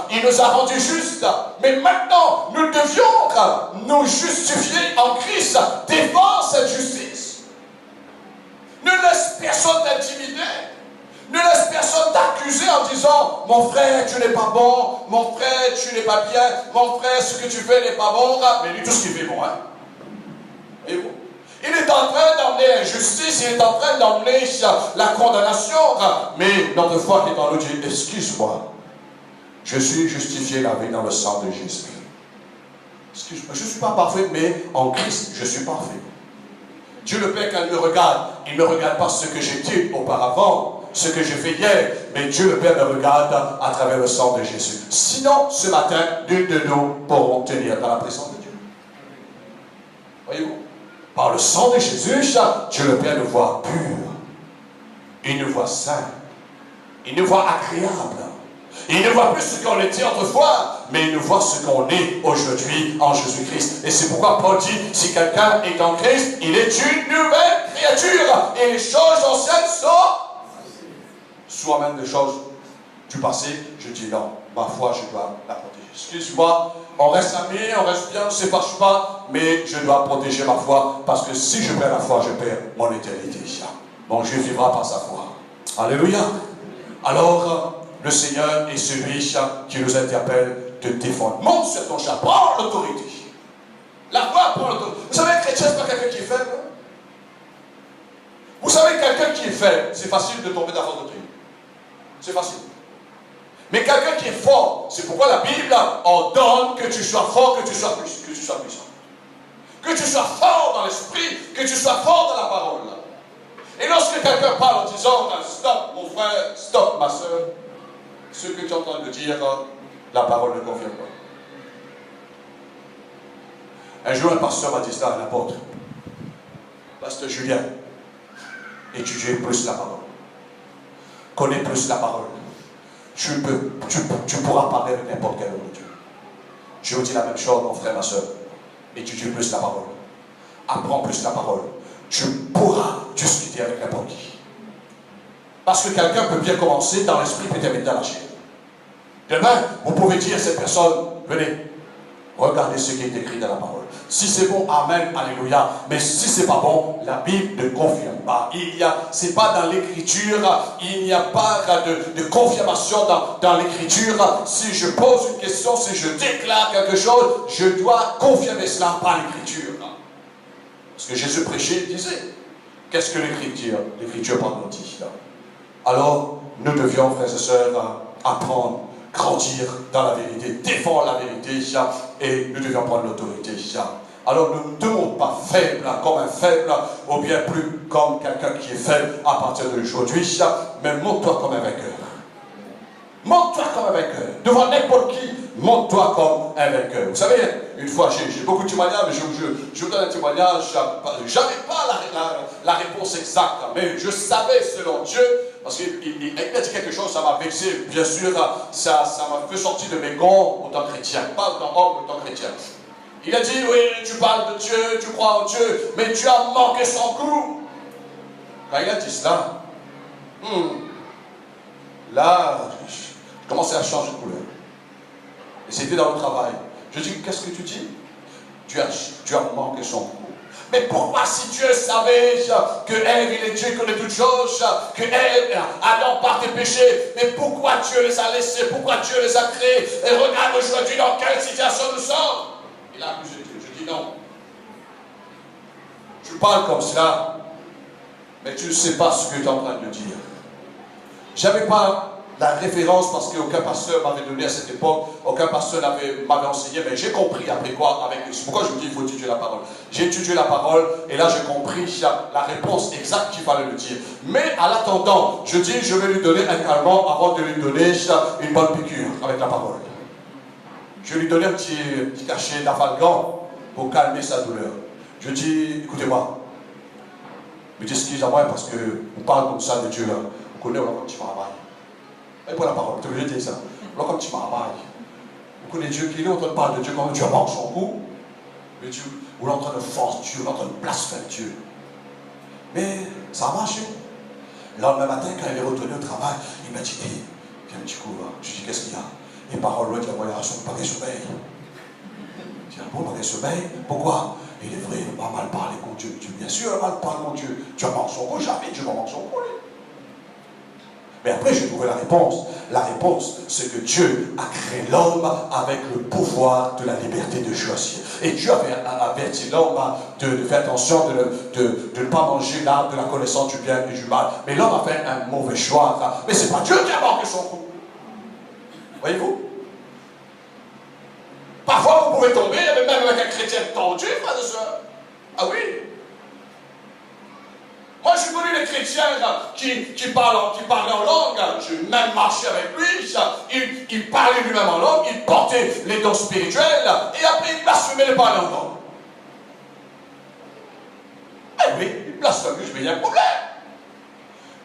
S1: il nous a rendus justes. Mais maintenant, nous devions nous justifier en Christ, défendre cette justice. Ne laisse personne t'intimider. Ne laisse personne t'accuser en disant, mon frère, tu n'es pas bon, mon frère, tu n'es pas bien, mon frère, ce que tu fais n'est pas bon. Mais lui, tout ce qu'il fait est bon. Voyez-vous? Il est en train d'emmener l'injustice, il est en train d'emmener la condamnation. Mais notre foi qui est en nous dit, excuse-moi, je suis justifié la vie dans le sang de Jésus. Excuse-moi, je ne suis pas parfait, mais en Christ, je suis parfait. Dieu le Père, quand il me regarde pas ce que j'étais auparavant, ce que j'ai fait hier, mais Dieu le Père me regarde à travers le sang de Jésus. Sinon, ce matin, nul de nous pourront tenir dans la présence de Dieu. Voyez-vous? Par le sang de Jésus, Dieu le Père nous voit pur. Il nous voit saint. Il nous voit agréable. Il ne voit plus ce qu'on était autrefois, mais il nous voit ce qu'on est aujourd'hui en Jésus-Christ. Et c'est pourquoi Paul dit, si quelqu'un est en Christ, il est une nouvelle créature. Et les choses anciennes sont même des choses du passé. Je dis non, ma foi, je dois la protéger. Excuse-moi, on reste amis, on reste bien, on ne se fâche pas, mais je dois protéger ma foi, parce que si je perds la foi, je perds mon éternité. Mon Dieu vivra par sa foi. Alléluia. Alors, le Seigneur est celui qui nous interpelle de défendre. Monte sur ton chat, prends l'autorité. La foi prend l'autorité. Vous savez, un chrétien, ce n'est pas quelqu'un qui est faible. Vous savez, quelqu'un qui est faible, c'est facile de tomber dans votre doctrine. C'est facile. Mais quelqu'un qui est fort, c'est pourquoi la Bible ordonne que tu sois fort, que tu sois puissant. Que tu sois fort dans l'esprit, que tu sois fort dans la parole. Et lorsque quelqu'un parle en disant, stop mon frère, stop ma soeur, ce que tu es en train de dire, la parole ne confirme pas. Un jour, un pasteur m'a dit ça à l'apôtre. Pasteur Julien, étudiez plus la parole. Connais plus la parole. Tu pourras parler avec n'importe quel homme de Dieu. Je vous dis la même chose, mon frère, ma soeur. Étudie plus la parole. Apprends plus la parole. Tu pourras discuter avec n'importe qui. Parce que quelqu'un peut bien commencer dans l'esprit, peut terminer dans la chair. Demain, vous pouvez dire à cette personne, venez, regardez ce qui est écrit dans la parole. Si c'est bon, amen, alléluia. Mais si c'est pas bon, la Bible ne confirme pas. C'est pas dans l'écriture, il n'y a pas de confirmation dans l'écriture. Si je pose une question, si je déclare quelque chose, je dois confirmer cela par l'écriture. Parce que Jésus prêchait, il disait, qu'est-ce que l'écriture? L'écriture parle de dit. Alors, nous devions, frères et sœurs, apprendre, grandir dans la vérité, défendre la vérité, et nous devions prendre l'autorité. Alors ne nous tenons pas faibles comme un faible, ou bien plus comme quelqu'un qui est faible à partir d'aujourd'hui, mais montre-toi comme un vainqueur. Montre-toi comme un vainqueur. Devant n'importe qui, montre-toi comme un vainqueur. Vous savez, une fois, j'ai beaucoup de témoignages, mais je vous donne un témoignage. Je n'avais pas la réponse exacte, mais je savais selon Dieu, parce qu'il a dit quelque chose, ça m'a vexé, bien sûr, ça m'a fait sortir de mes gonds autant chrétien, pas autant homme, autant chrétien. Il a dit, oui, tu parles de Dieu, tu crois en Dieu, mais tu as manqué son coup. Quand il a dit cela, là, je commençais à changer de couleur. Et c'était dans le travail. Je dis, qu'est-ce que tu dis? Tu as manqué son coup. Mais pourquoi, si Dieu savait que Ève, il est Dieu, connaît toutes choses, que Ève, Adam par tes péchés, mais pourquoi Dieu les a laissés, pourquoi Dieu les a créés? Et regarde aujourd'hui dans quelle situation nous sommes. Il a accusé Dieu. Je dis non. Tu parles comme cela, mais tu ne sais pas ce que tu es en train de dire. Je n'avais pas la référence parce qu'aucun pasteur m'avait donné à cette époque, aucun pasteur m'avait enseigné, mais j'ai compris après quoi, c'est pourquoi je vous dis qu'il faut étudier la parole. J'ai étudié la parole et là j'ai compris la réponse exacte qu'il fallait le dire. Mais à l'attendant, je dis je vais lui donner un calmant avant de lui donner une bonne piqûre avec la parole. Je vais lui donner un petit cachet d'afalgan pour calmer sa douleur. Je dis, écoutez-moi, mais excusez-moi parce qu'on parle comme ça de Dieu, on connaît un petit travail. Et pour la parole, tu veux dire ça. Alors comme tu m'abailles. Vous connaissez Dieu qui est en train de parler de Dieu quand Dieu mange son cou. Mais Dieu, vous êtes en train de forcer Dieu, vous êtes en train de blasphémer Dieu. Mais ça a marché. Le lendemain matin, quand il est retourné au travail, il m'a dit, hey, viens un petit coup, hein. Je lui dis, qu'est-ce qu'il y a? Et parole l'autre, il a dit, moi, son pareil sommeil. Je dis, ah bon, pareil sommeil? Pourquoi? Il est vrai, il m'a mal parlé contre Dieu. Je dis, bien sûr, il m'a mal parlé contre Dieu. Tu vas manquer son coup, jamais Dieu va manquer son coup. Mais après, j'ai trouvé la réponse. La réponse, c'est que Dieu a créé l'homme avec le pouvoir de la liberté de choisir. Et Dieu avait averti l'homme de faire attention de ne pas manger l'arbre de la connaissance du bien et du mal. Mais l'homme a fait un mauvais choix. Mais ce n'est pas Dieu qui a manqué son coup. Voyez-vous? Parfois, vous pouvez tomber, même avec un chrétien tendu, frère de soeur. Ah oui? Moi, j'ai connu les chrétiens qui parlaient en langue. J'ai même marché avec lui. Il parlait lui-même en langue. Il portait les dons spirituels. Et après, il blasphémait les paroles en langue. Eh oui, il blasphémait, je vais y avoir un problème.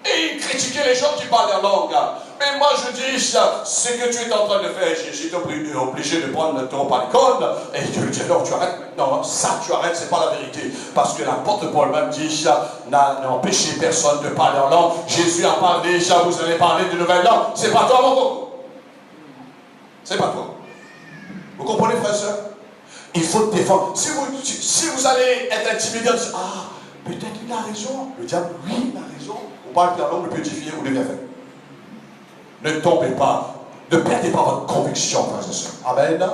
S1: Et il critiquait les gens qui parlaient en langue. Mais moi je dis, ce que tu es en train de faire, j'étais obligé de prendre le taureau par les cornes. Et Dieu lui dit, non, tu arrêtes. Non, ça tu arrêtes, c'est pas la vérité. Parce que l'apôtre Paul même dit, n'a empêché personne de parler en langue. Jésus a parlé, vous allez parler de nouvelles langues. C'est pas toi, mon coco. C'est pas toi. Vous comprenez, frère et soeur? Il faut te défendre. Si vous allez être intimidé, ah, peut-être il a raison. Le diable, oui, il a raison. On parle que la langue peut édifier ou de bien faire. Ne tombez pas. Ne perdez pas votre conviction, frères et sœurs. Amen.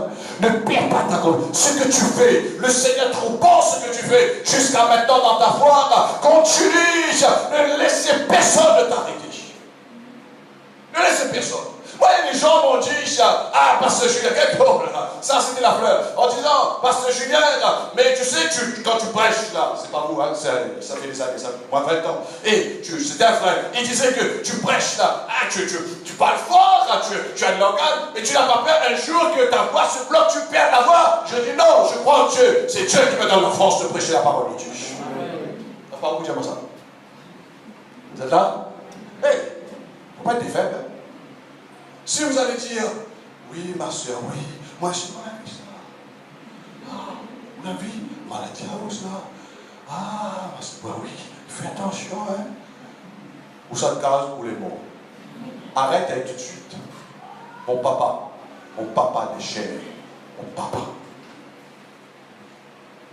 S1: Ne perds pas ta conviction. Ce que tu fais, le Seigneur trouve bon ce que tu fais jusqu'à maintenant dans ta foi. Continue. Ne laissez personne ne t'arrêter. Ne laissez personne. Moi, les gens m'ont dit, ah, Pasteur Julien, quel problème. Ça, c'était la fleur. En disant, Pasteur Julien, mais tu sais, quand tu prêches, là, c'est pas vous, hein, ça fait des années, moi 20 ans. Et c'était un frère. Il disait que tu prêches, là, ah, tu parles fort, là, tu as de l'organe, mais tu n'as pas peur un jour que ta voix se bloque, tu perds la voix. Je dis non, je crois en Dieu. C'est Dieu qui me donne la force de prêcher la parole de Dieu. Ça pas beaucoup, j'aime ça. Vous êtes là? Hé, il ne faut pas être des faibles. Hein? Si vous allez dire, oui, ma soeur, oui, moi je suis pas avec ça. Ah, on a vu, maladie à ça. Ah, ma soeur, oui, fais attention, hein. Ou ça te case ou les mots. Arrête avec tout de suite. Mon papa déchaîné, mon papa.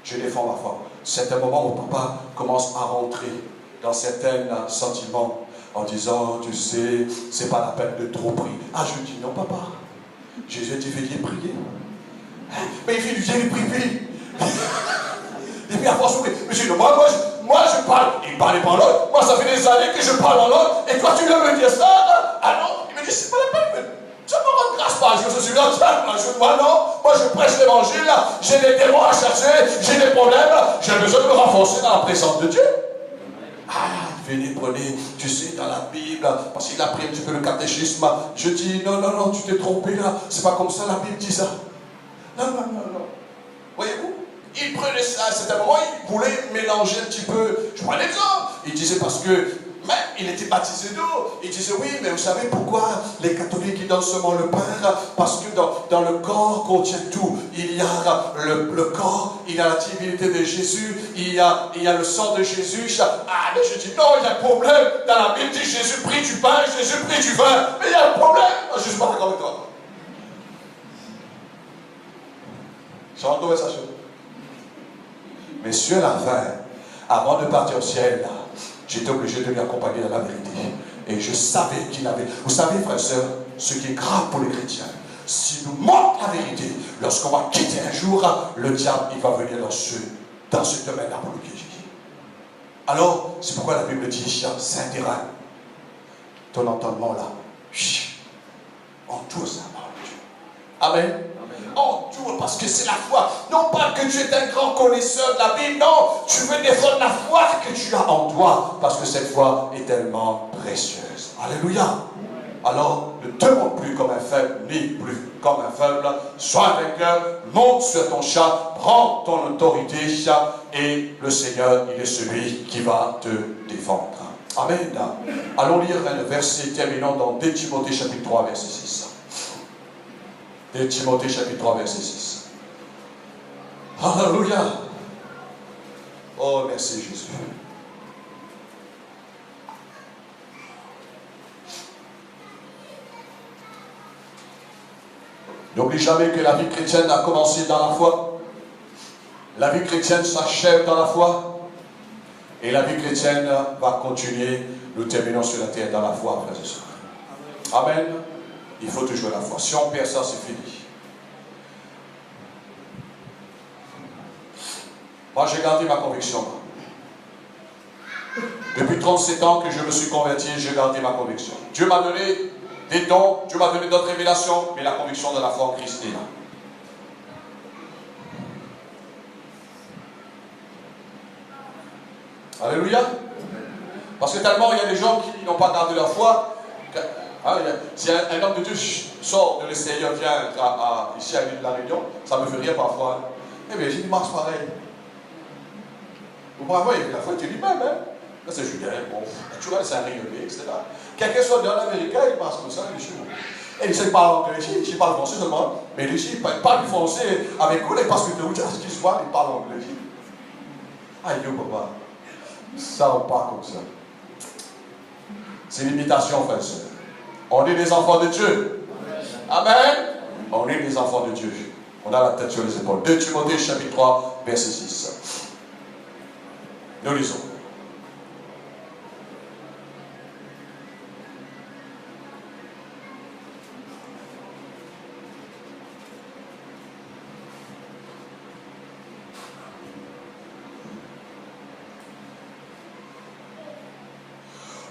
S1: Je défends ma foi. Certains moments, mon papa commence à rentrer dans certains sentiments. En disant, tu sais, c'est pas la peine de trop prier. Ah, je dis, non, papa. Jésus a dit, veuillez prier. Mais il fait du bien, il prie. Et puis, à force, mais je dis, moi, je parle. Il parlait pas en langue. Moi, ça fait des années que je parle en langue. Et toi, tu viens me dire ça? Ah non. Il me dit, c'est pas la peine. Tu vas me rendre grâce par Dieu. Je suis là, moi, non. Moi, je prêche l'évangile. J'ai des démons à chasser. J'ai des problèmes. J'ai besoin de me renforcer dans la présence de Dieu. Ah, venez, prenez, tu sais, dans la Bible, parce qu'il a pris un petit peu le catéchisme. Je dis, non, tu t'es trompé là, c'est pas comme ça, la Bible dit ça. Non. Voyez-vous, il prenait ça, à cet moment, il voulait mélanger un petit peu. Je prends l'exemple. Il disait parce que, même, il était baptisé d'eau. Il disait, oui, mais vous savez pourquoi les catholiques, ils donnent seulement le pain? Parce que dans le corps contient tout. Il y a le corps, il y a la divinité de Jésus, il y a le sang de Jésus. Ah, mais je dis, non, il y a un problème. Dans la Bible, dit, Jésus prit du pain, Jésus prit du vin. Mais il y a un problème. Je ne suis pas d'accord avec toi. C'est une conversation. Mais sur la fin, avant de partir au ciel, là, j'étais obligé de lui accompagner dans la vérité. Et je savais qu'il avait... Vous savez, frères et sœurs, ce qui est grave pour les chrétiens, si nous montrons la vérité, lorsqu'on va quitter un jour, le diable, il va venir dans ce domaine-là pour nous piéger. Alors, c'est pourquoi la Bible dit, c'est un terrain. Ton entendement là, entoure sa parole de Dieu. Amen. Entoure, parce que c'est la foi. Non pas que tu es un grand connaisseur de la Bible, non, tu veux défendre la foi que tu as en toi, parce que cette foi est tellement précieuse. Alléluia. Alors, ne te montre plus comme un faible, ni plus comme un faible. Sois un vainqueur, monte sur ton chat, prends ton autorité, et le Seigneur, il est celui qui va te défendre. Amen. Allons lire un verset terminant dans 2 Timothée chapitre 3, verset 6. 2 Timothée chapitre 3, verset 6. Alléluia. Oh, merci Jésus. N'oublie jamais que la vie chrétienne a commencé dans la foi. La vie chrétienne s'achève dans la foi. Et la vie chrétienne va continuer. Nous terminons sur la terre dans la foi, frères et sœurs. Amen. Il faut toujours la foi. Si on perd ça, c'est fini. Moi, j'ai gardé ma conviction. Depuis 37 ans que je me suis converti, j'ai gardé ma conviction. Dieu m'a donné des dons, Dieu m'a donné d'autres révélations, mais la conviction de la foi en Christ est là. Alléluia. Parce que tellement il y a des gens qui n'ont pas gardé leur foi. Hein, si un homme de Dieu sort de l'extérieur, vient ici à l'île de la Réunion, ça me fait rire parfois. Eh bien, j'ai dit, marche pareil. Vous parfois, la foi était lui-même. Hein? Là, c'est Julien. Bon, tu vois, c'est un rayonné, etc. Quelqu'un soit dans l'Américain, il passe comme ça, il est chez moi. Et il sait parler anglais ici, il parle français seulement. Mais ici, il parle du français avec vous, parce que de où qu'il soit, il parle anglais. Aïe, papa. Ça, on part comme ça. C'est l'imitation, frère et sœur. On est des enfants de Dieu. Amen. On est des enfants de Dieu. On a la tête sur les épaules. 2 Timothée, chapitre 3, verset 6. Nous lisons.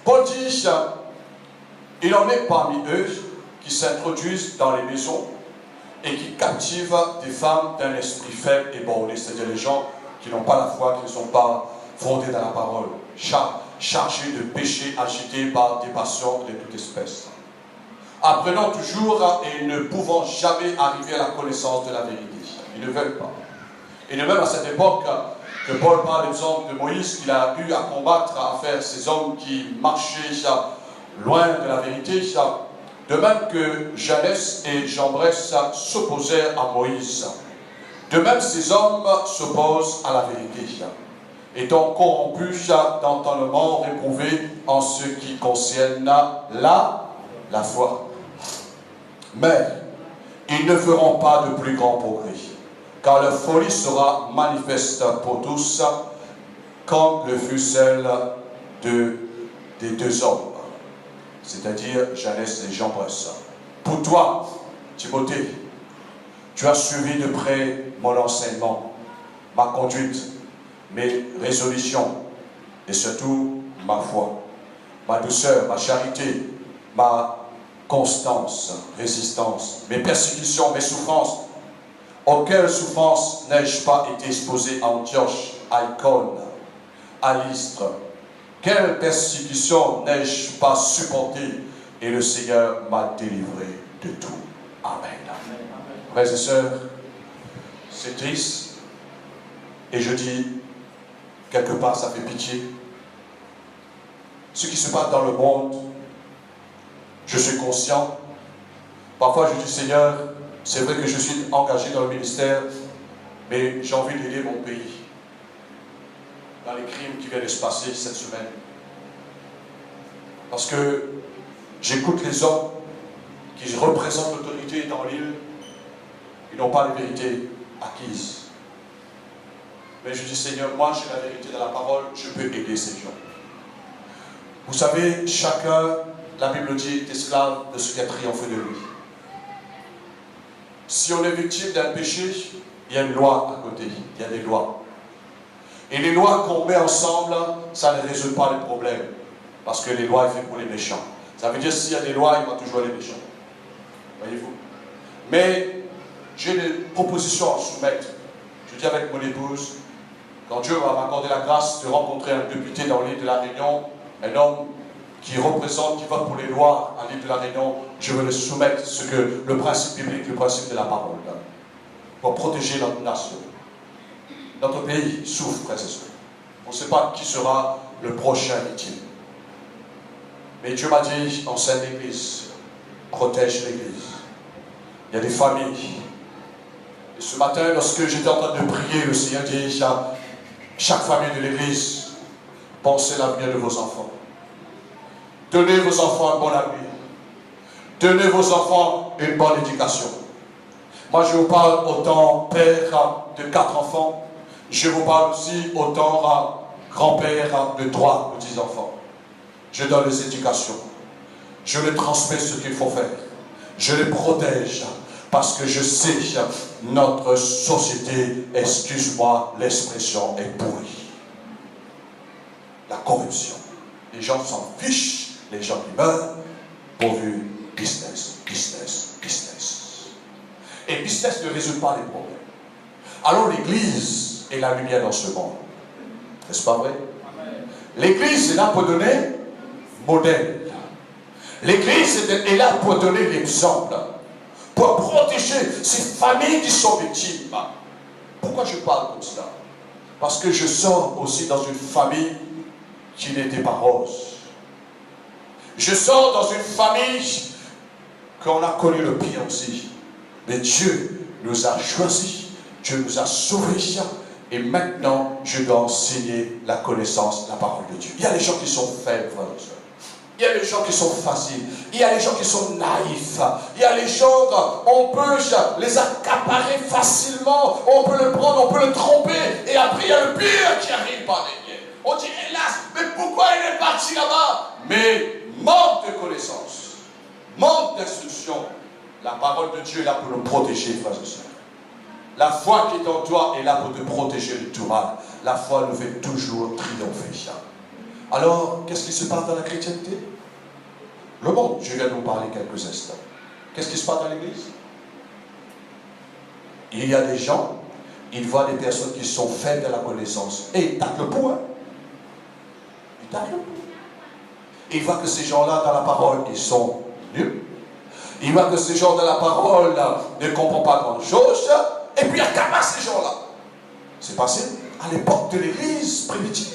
S1: Paul dit, il en est parmi eux qui s'introduisent dans les maisons et qui captivent des femmes d'un esprit faible et borné, c'est-à-dire les gens qui n'ont pas la foi, qui ne sont pas fondés dans la parole, chargés de péchés agités par des passions de toute espèce. Apprenant toujours et ne pouvant jamais arriver à la connaissance de la vérité. Ils ne veulent pas. Et de même à cette époque, que Paul parle l'exemple de Moïse, qu'il a eu à combattre, à faire ces hommes qui marchaient loin de la vérité. De même que Janès et Jambres s'opposèrent à Moïse. De même, ces hommes s'opposent à la vérité, étant corrompus d'entendement, réprouvés en ce qui concerne la foi. Mais ils ne feront pas de plus grand progrès, car leur folie sera manifeste pour tous, comme le fut celle des 2 hommes, c'est-à-dire Janès et Jambres. Pour toi, Timothée, tu as suivi de près mon enseignement, ma conduite, mes résolutions, et surtout ma foi, ma douceur, ma charité, ma constance, résistance, mes persécutions, mes souffrances. Auxquelles souffrances n'ai-je pas été exposé à Antioche, à Icône, à Lystre? Quelle persécution n'ai-je pas supporté? Et le Seigneur m'a délivré de tout. Amen. Frères et sœurs, c'est triste. Et je dis, quelque part, ça fait pitié. Ce qui se passe dans le monde, je suis conscient. Parfois, je dis, Seigneur, c'est vrai que je suis engagé dans le ministère, mais j'ai envie d'aider mon pays dans les crimes qui viennent de se passer cette semaine. Parce que j'écoute les hommes qui représentent l'autorité dans l'île, ils n'ont pas les vérités acquises. Mais je dis, Seigneur, moi j'ai la vérité de la parole, je peux aider ces gens. Vous savez, chacun, la Bible dit, est esclave de ce qui a triomphé de lui. Si on est victime d'un péché, il y a une loi à côté, il y a des lois. Et les lois qu'on met ensemble, ça ne résout pas les problèmes. Parce que les lois, sont faites pour les méchants. Ça veut dire s'il y a des lois, il y aura toujours les méchants. Voyez-vous? Mais j'ai des propositions à soumettre. Je dis avec mon épouse, quand Dieu va m'accorder la grâce de rencontrer un député dans l'île de la Réunion, un homme qui représente, qui vote pour les lois à l'île de la Réunion, je veux le soumettre ce que le principe biblique, le principe de la parole, pour protéger notre nation. Notre pays souffre, frères et sœurs. On ne sait pas qui sera le prochain victime. Mais Dieu m'a dit, enseigne l'Église, protège l'Église. Il y a des familles. Et ce matin, lorsque j'étais en train de prier, le Seigneur dit, chaque famille de l'Église, pensez à l'avenir de vos enfants. Donnez vos enfants un bon avenir. Donnez vos enfants une bonne éducation. Moi, je vous parle autant père de 4 enfants. Je vous parle aussi autant grand-père de 3 ou 10 enfants. Je donne les éducations. Je les transmets ce qu'il faut faire. Je les protège. Parce que je sais que notre société, excuse-moi, l'expression est pourrie. La corruption. Les gens s'en fichent. Les gens qui meurent, pourvu business, business, business. Et business ne résout pas les problèmes. Alors l'Église est la lumière dans ce monde. N'est-ce pas vrai? L'Église est là pour donner modèle. L'Église est là pour donner l'exemple. Pour protéger ces familles qui sont victimes. Pourquoi je parle comme ça? Parce que je sors aussi dans une famille qui n'était pas rose. Je sors dans une famille qu'on a connu le pire aussi. Mais Dieu nous a choisis, Dieu nous a sauvés, et maintenant je dois enseigner la connaissance de la parole de Dieu. Il y a des gens qui sont faibles, frères et sœurs. Il y a des gens qui sont faciles. Il y a des gens qui sont naïfs. Il y a des gens, on peut les accaparer facilement. On peut le prendre, on peut le tromper. Et après, il y a le pire qui arrive par derrière. On dit, hélas, mais pourquoi il est parti là-bas? Mais manque de connaissance, manque d'instruction. La parole de Dieu est là pour nous protéger, frères et sœurs. La foi qui est en toi est là pour te protéger de tout mal. La foi nous fait toujours triompher. Alors, qu'est-ce qui se passe dans la chrétienté? Le monde, je viens de vous parler quelques instants. Qu'est-ce qui se passe dans l'église? Il y a des gens, ils voient des personnes qui sont faibles de la connaissance. Et ils tapent le pouls. Ils tapent le pouls. Ils voient que ces gens-là, dans la parole, ils sont nuls. Ils voient que ces gens dans la parole ne comprennent pas grand-chose. Et puis, ils accaparent ces gens-là. C'est passé à l'époque de l'église primitive.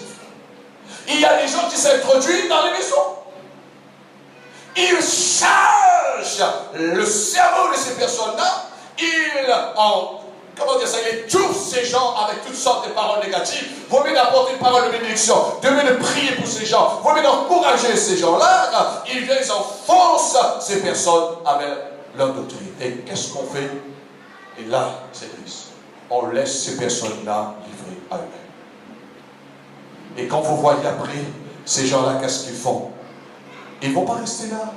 S1: Il y a des gens qui s'introduisent dans les maisons. Ils chargent le cerveau de ces personnes-là. Ils étouffent ces gens avec toutes sortes de paroles négatives. Vaut mieux d'apporter une parole de bénédiction. De mieux de prier pour ces gens. Vaut mieux d'encourager ces gens-là. Ils viennent, ils enfoncent ces personnes avec leur doctrine. Et qu'est-ce qu'on fait? Et là, c'est triste. On laisse ces personnes-là livrer à eux-mêmes. Et quand vous voyez après, ces gens-là, qu'est-ce qu'ils font? Ils ne vont pas rester là.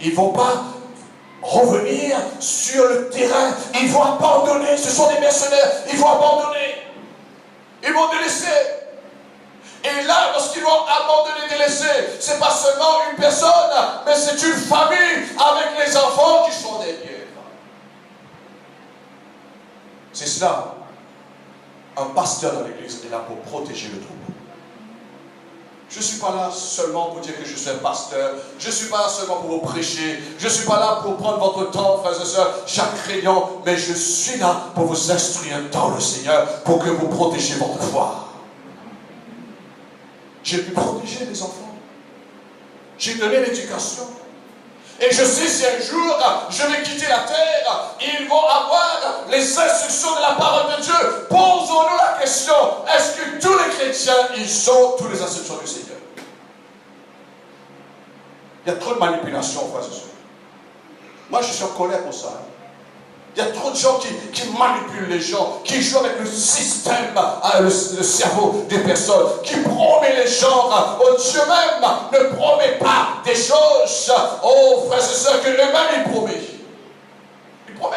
S1: Ils ne vont pas revenir sur le terrain. Ils vont abandonner. Ce sont des mercenaires. Ils vont abandonner. Ils vont délaisser. Et là, lorsqu'ils vont abandonner, délaisser, ce n'est pas seulement une personne, mais c'est une famille avec les enfants qui sont derrière. C'est cela. Un pasteur dans l'église est là pour protéger le troupeau. Je ne suis pas là seulement pour dire que je suis un pasteur. Je ne suis pas là seulement pour vous prêcher. Je ne suis pas là pour prendre votre temps, frères et sœurs, chaque réunion. Mais je suis là pour vous instruire dans le Seigneur, pour que vous protégiez votre foi. J'ai pu protéger les enfants. J'ai donné l'éducation. Et je sais si un jour je vais quitter la terre, ils vont avoir les instructions de la parole de Dieu. Posons-nous la question, est-ce que tous les chrétiens, ils ont toutes les instructions du Seigneur? Il y a trop de manipulation, frères et sœurs. Moi, je suis en colère pour ça. Il y a trop de gens qui manipulent les gens, qui jouent avec le système, le cerveau des personnes, qui promettent les gens. Oh, Dieu même ne promet pas des choses, oh frères et sœurs, que eux-mêmes ils promettent. Il promet.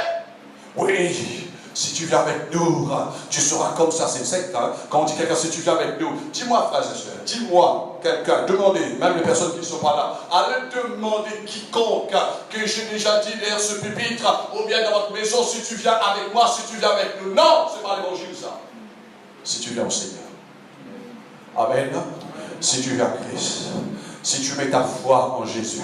S1: Oui, si tu viens avec nous, tu seras comme ça. C'est sec, hein? Quand on dit quelqu'un, si tu viens avec nous, dis-moi, frères et sœurs, dis-moi, quelqu'un, demandez, même les personnes qui ne sont pas là, allez demander quiconque que j'ai déjà dit derrière ce pupitre, ou bien dans votre maison, si tu viens avec moi, si tu viens avec nous. Non, c'est pas l'évangile, ça. Si tu viens au Seigneur. Amen. Si tu viens à Christ, si tu mets ta foi en Jésus,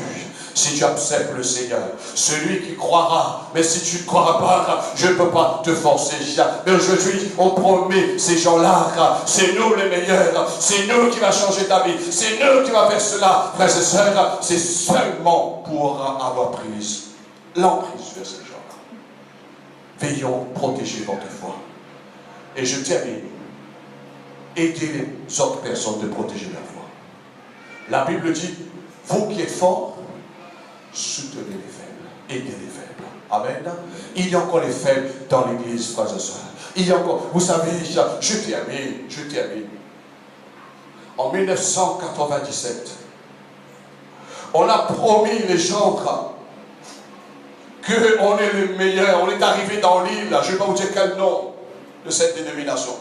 S1: si tu acceptes le Seigneur, celui qui croira, mais si tu ne croiras pas, je ne peux pas te forcer. Mais aujourd'hui, on promet ces gens-là, c'est nous les meilleurs, c'est nous qui va changer ta vie, c'est nous qui va faire cela, frères et sœurs, c'est seulement pour avoir prise l'emprise sur ces gens-là. Veillons, protéger votre foi. Et je termine. Aidez les autres personnes de protéger leur foi. La Bible dit, vous qui êtes forts, soutenez les faibles, aidez les faibles. Amen. Il y a encore les faibles dans l'église, frères et sœurs. Il y a encore, vous savez, je termine. En 1997, on a promis les gens qu'on est les meilleurs. On est arrivé dans l'île, je ne vais pas vous dire quel nom de cette dénomination.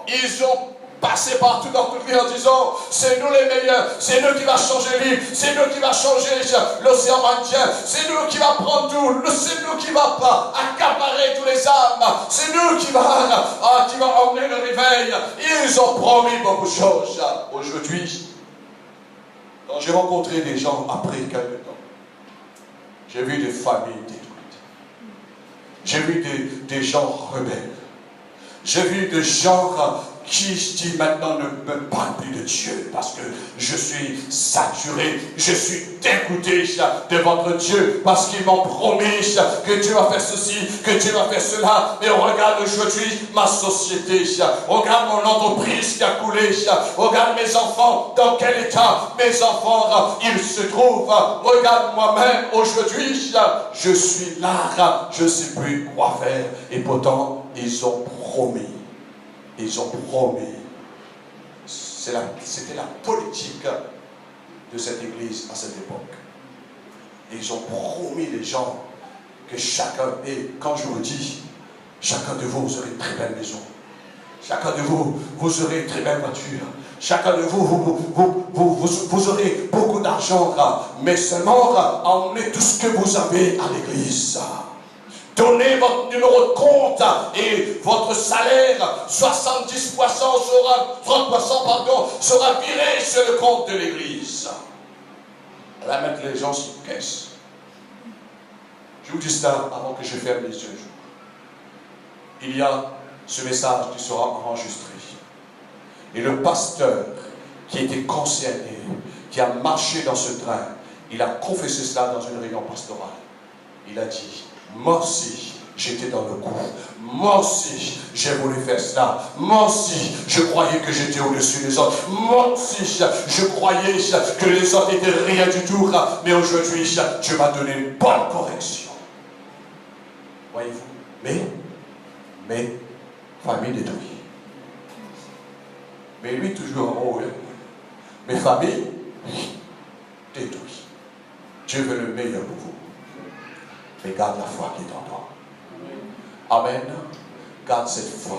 S1: Ils ont passé partout dans toute l'île en disant, c'est nous les meilleurs, c'est nous qui va changer l'île, c'est nous qui va changer l'océan Indien, c'est nous qui va prendre tout, c'est nous qui va accaparer tous les âmes, c'est nous qui va emmener le réveil. Ils ont promis beaucoup de choses. Aujourd'hui, quand j'ai rencontré des gens après quelques temps, j'ai vu des familles détruites, j'ai vu des gens rebelles, j'ai vu des gens qui, je dis maintenant, ne me parlent plus de Dieu parce que je suis saturé, je suis dégoûté de votre Dieu parce qu'ils m'ont promis que Dieu va faire ceci, que Dieu va faire cela. Mais on regarde aujourd'hui ma société, regarde mon entreprise qui a coulé, regarde mes enfants, dans quel état mes enfants ils se trouvent. Regarde moi-même aujourd'hui, je suis là, je ne sais plus quoi faire. Et pourtant, ils ont promis. Ils ont promis. C'était la politique de cette église à cette époque. Ils ont promis les gens que chacun, et quand je vous dis, chacun de vous, vous aurez une très belle maison. Chacun de vous, vous aurez une très belle voiture. Chacun de vous, vous aurez beaucoup d'argent. Mais seulement, emmenez tout ce que vous avez à l'église. Donnez votre numéro de compte et votre salaire, 70% sera, 30% pardon, sera viré sur le compte de l'église. Elle va mettre les gens sur une caisse. Je vous dis ça avant que je ferme les yeux. Il y a ce message qui sera enregistré. Et le pasteur qui était concerné, qui a marché dans ce train, il a confessé cela dans une réunion pastorale. Il a dit, moi aussi, j'étais dans le coup. Moi aussi, j'ai voulu faire cela. Moi aussi, je croyais que j'étais au-dessus des autres. Moi aussi, je croyais que les autres n'étaient rien du tout. Mais aujourd'hui, Dieu m'a donné une bonne correction. Voyez-vous? Mais, famille détruite. Mais lui, toujours en haut. Mes familles détruites. Dieu veut le meilleur pour vous. Mais garde la foi qui est en toi. Amen. Garde cette foi.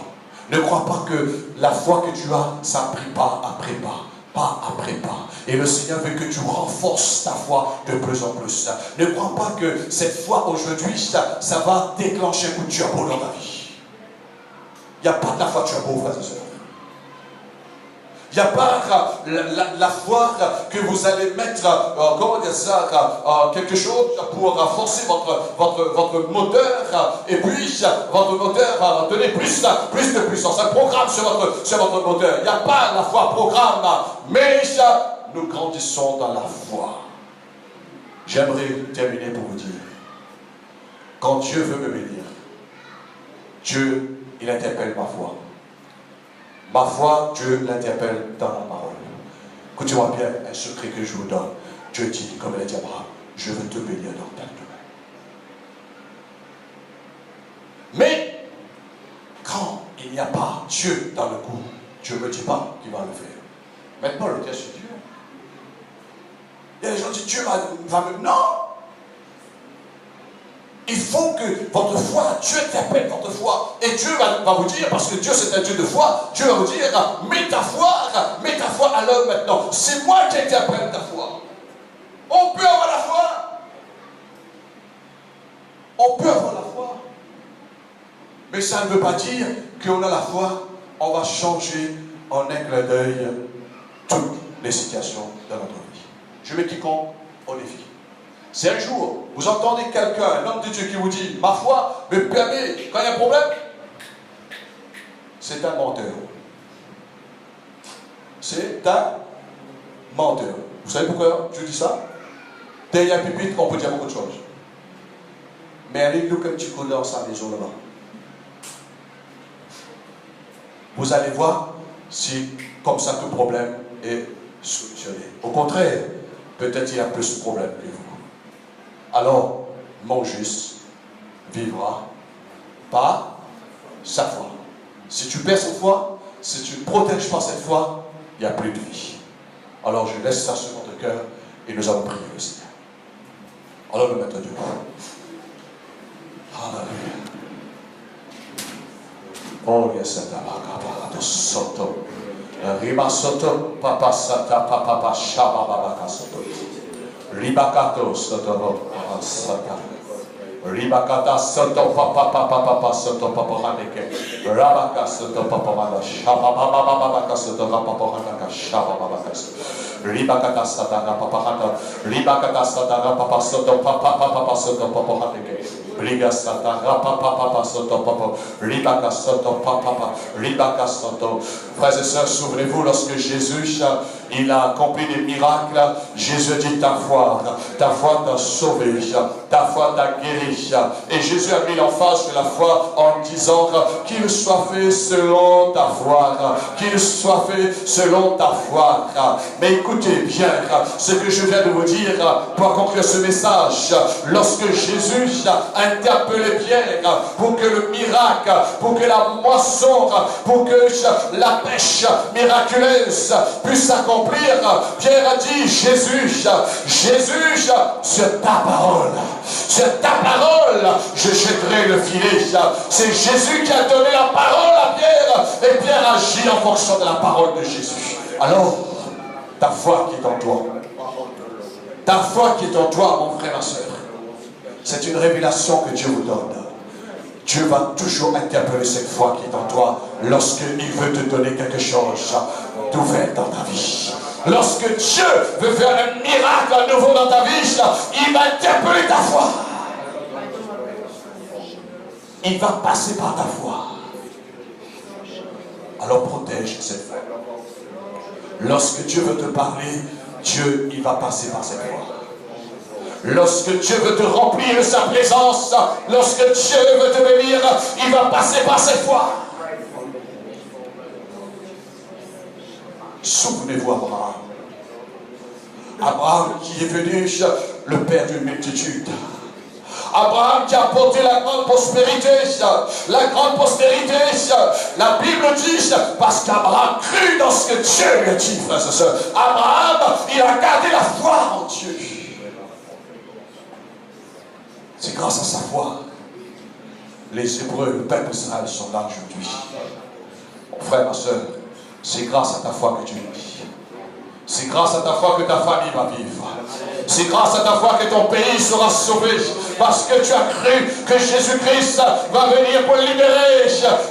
S1: Ne crois pas que la foi que tu as, ça prie pas après pas. Pas après pas. Et le Seigneur veut que tu renforces ta foi de plus en plus. Ne crois pas que cette foi aujourd'hui, ça va déclencher un coup de turbo dans ta vie. Il n'y a pas de la foi de turbo, frères et sœurs. Il n'y a pas la foi que vous allez mettre, comment dire ça, quelque chose pour forcer votre moteur, et puis votre moteur va donner plus de puissance, un programme sur votre moteur. Il n'y a pas la foi programme, mais nous grandissons dans la foi. J'aimerais terminer pour vous dire, quand Dieu veut me bénir, Dieu, il interpelle ma foi. Ma foi, Dieu l'interpelle dans la parole. Écoutez-moi bien, un secret que je vous donne. Dieu dit, comme il a dit à Abraham, je veux te bénir dans ta domaine. Mais, quand il n'y a pas Dieu dans le coup, Dieu ne me dit pas qu'il va le faire. Maintenant, le test sur Dieu. Il y a des gens qui disent, Dieu va me... Non! Il faut que votre foi, Dieu t'appelle votre foi. Et Dieu va vous dire, parce que Dieu c'est un Dieu de foi, Dieu va vous dire, mets ta foi à l'œuvre maintenant. C'est moi qui t'appelle ta foi. On peut avoir la foi. On peut avoir la foi. Mais ça ne veut pas dire qu'on a la foi, on va changer en un clin d'œil toutes les situations de notre vie. Je mets quiconque au défi. Si un jour, vous entendez quelqu'un, un homme de Dieu qui vous dit, ma foi me permet, quand il y a un problème, c'est un menteur. C'est un menteur. Vous savez pourquoi je dis ça? Derrière un pupitre, on peut dire beaucoup de choses. Mais allez-nous un petit coup dans sa maison là-bas. Vous allez voir si, comme ça, tout problème est solutionné. Au contraire, peut-être il y a plus de problèmes que vous. Alors, mon juste vivra par sa foi. Si tu perds cette foi, si tu ne protèges pas cette foi, il n'y a plus de vie. Alors je laisse ça sur notre cœur et nous allons prier le Seigneur. Alors le maître Dieu. Alléluia. Oh yes, de soto. Rima soto papa sata papa shaba baba soto. Ribakato soto sata. Ribakata soto papa soto papa haneke. Rabaka soto papa mala shaba baba soto papa hanaka shaba baba soto. Ribakata sata papa hana. Ribakata sata papa soto papa soto papa haneke. Riga sata papa soto papa. Ribaka soto papa. Ribaka soto. Frères et sœurs, souvenez-vous lorsque Jésus il a accompli des miracles, Jésus dit ta foi t'a sauvé, ta foi t'a guéri. Et Jésus a mis l'emphase sur la foi en disant qu'il soit fait selon ta foi, qu'il soit fait selon ta foi. Mais écoutez bien ce que je viens de vous dire pour conclure ce message. Lorsque Jésus a interpellé Pierre pour que le miracle, pour que la moisson, pour que la pêche miraculeuse puisse s'accomplir, Pierre a dit Jésus, sur ta parole, je jetterai le filet. C'est Jésus qui a donné la parole à Pierre et Pierre agit en fonction de la parole de Jésus. Alors, ta foi qui est en toi, mon frère, ma soeur, c'est une révélation que Dieu vous donne. Dieu va toujours interpeller cette foi qui est en toi lorsqu'il veut te donner quelque chose d'ouvert dans ta vie. Lorsque Dieu veut faire un miracle à nouveau dans ta vie, il va interpeller ta foi. Il va passer par ta foi. Alors protège cette foi. Lorsque Dieu veut te parler, Dieu, il va passer par cette foi. Lorsque Dieu veut te remplir de sa présence, lorsque Dieu veut te bénir, il va passer par cette foi. Souvenez-vous Abraham. Abraham qui est venu le père d'une multitude. Abraham qui a apporté la grande prospérité. La grande prospérité, la Bible dit, parce qu'Abraham crut dans ce que Dieu lui a dit, frères et sœurs. Abraham, il a gardé la foi en Dieu. C'est grâce à sa foi. Les Hébreux, le peuple d'Israël sont là aujourd'hui. Mon frère, ma soeur, c'est grâce à ta foi que tu vis. C'est grâce à ta foi que ta famille va vivre. C'est grâce à ta foi que ton pays sera sauvé. Parce que tu as cru que Jésus-Christ va venir pour libérer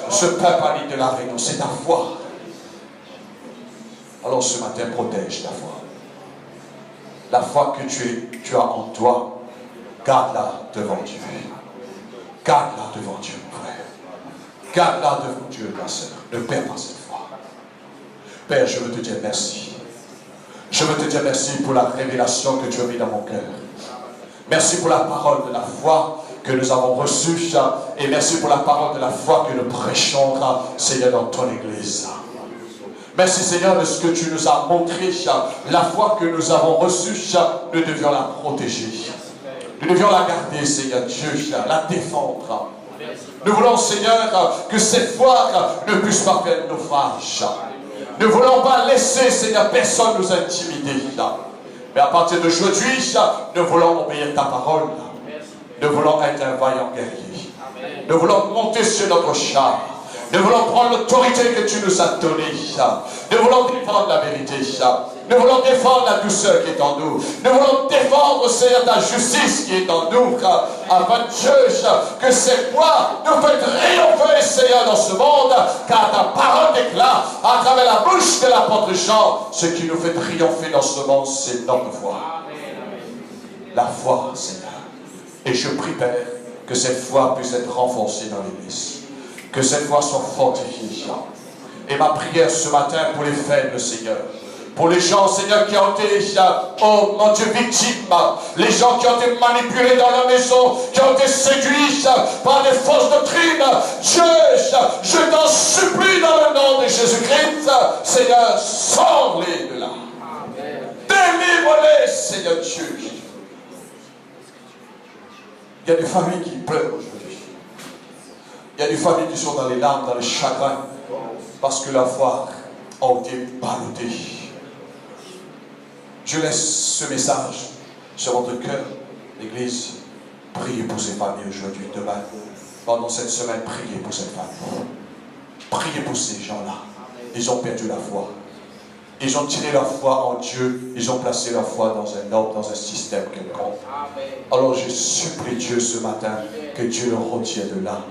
S1: ce peuple à l'île de la Réunion. C'est ta foi. Alors ce matin, protège ta foi. La foi que tu as en toi, garde-la devant Dieu. Garde-la devant Dieu, mon frère. Garde-la devant Dieu, ma soeur. Ne perds pas cette foi. Père, je veux te dire merci. Je veux te dire merci pour la révélation que tu as mis dans mon cœur. Merci pour la parole de la foi que nous avons reçue. Et merci pour la parole de la foi que nous prêchons, Seigneur, dans ton Église. Merci, Seigneur, de ce que tu nous as montré. La foi que nous avons reçue, nous devions la protéger. Nous devions la garder, Seigneur Dieu, la défendre. Nous voulons, Seigneur, que cette foi ne puisse pas faire naufrage. Nous ne voulons pas laisser, Seigneur, personne nous intimider. Mais à partir d'aujourd'hui, nous voulons obéir ta parole. Nous voulons être un vaillant guerrier. Nous voulons monter sur notre char. Nous voulons prendre l'autorité que tu nous as donnée. Nous voulons défendre la vérité. Nous voulons défendre la douceur qui est en nous. Nous voulons défendre, Seigneur, ta justice qui est en nous. Afin, Dieu, que cette foi nous fait triompher, Seigneur, dans ce monde. Car ta parole déclare, à travers la bouche de l'apôtre Jean, ce qui nous fait triompher dans ce monde, c'est notre foi. La foi, Seigneur. Et je prie, Père, que cette foi puisse être renforcée dans l'Église. Que cette foi soit fortifiée. Et ma prière ce matin pour les faibles, Seigneur. Pour les gens, Seigneur, qui ont été, oh mon Dieu, victimes. Les gens qui ont été manipulés dans la maison, qui ont été séduits par des fausses doctrines. Dieu, je t'en supplie dans le nom de Jésus-Christ. Seigneur, sors-les de là. Délivre-les, Seigneur Dieu. Il y a des familles qui pleurent aujourd'hui. Il y a des familles qui sont dans les larmes, dans le chagrin, parce que la foi a été ballottée. Je laisse ce message sur votre cœur, l'Église. Priez pour ces familles aujourd'hui, demain. Pendant cette semaine, priez pour cette famille. Priez pour ces gens-là. Ils ont perdu la foi. Ils ont tiré leur foi en Dieu. Ils ont placé leur foi dans un ordre, dans un système quelconque. Alors je supplie Dieu ce matin que Dieu le retienne de là.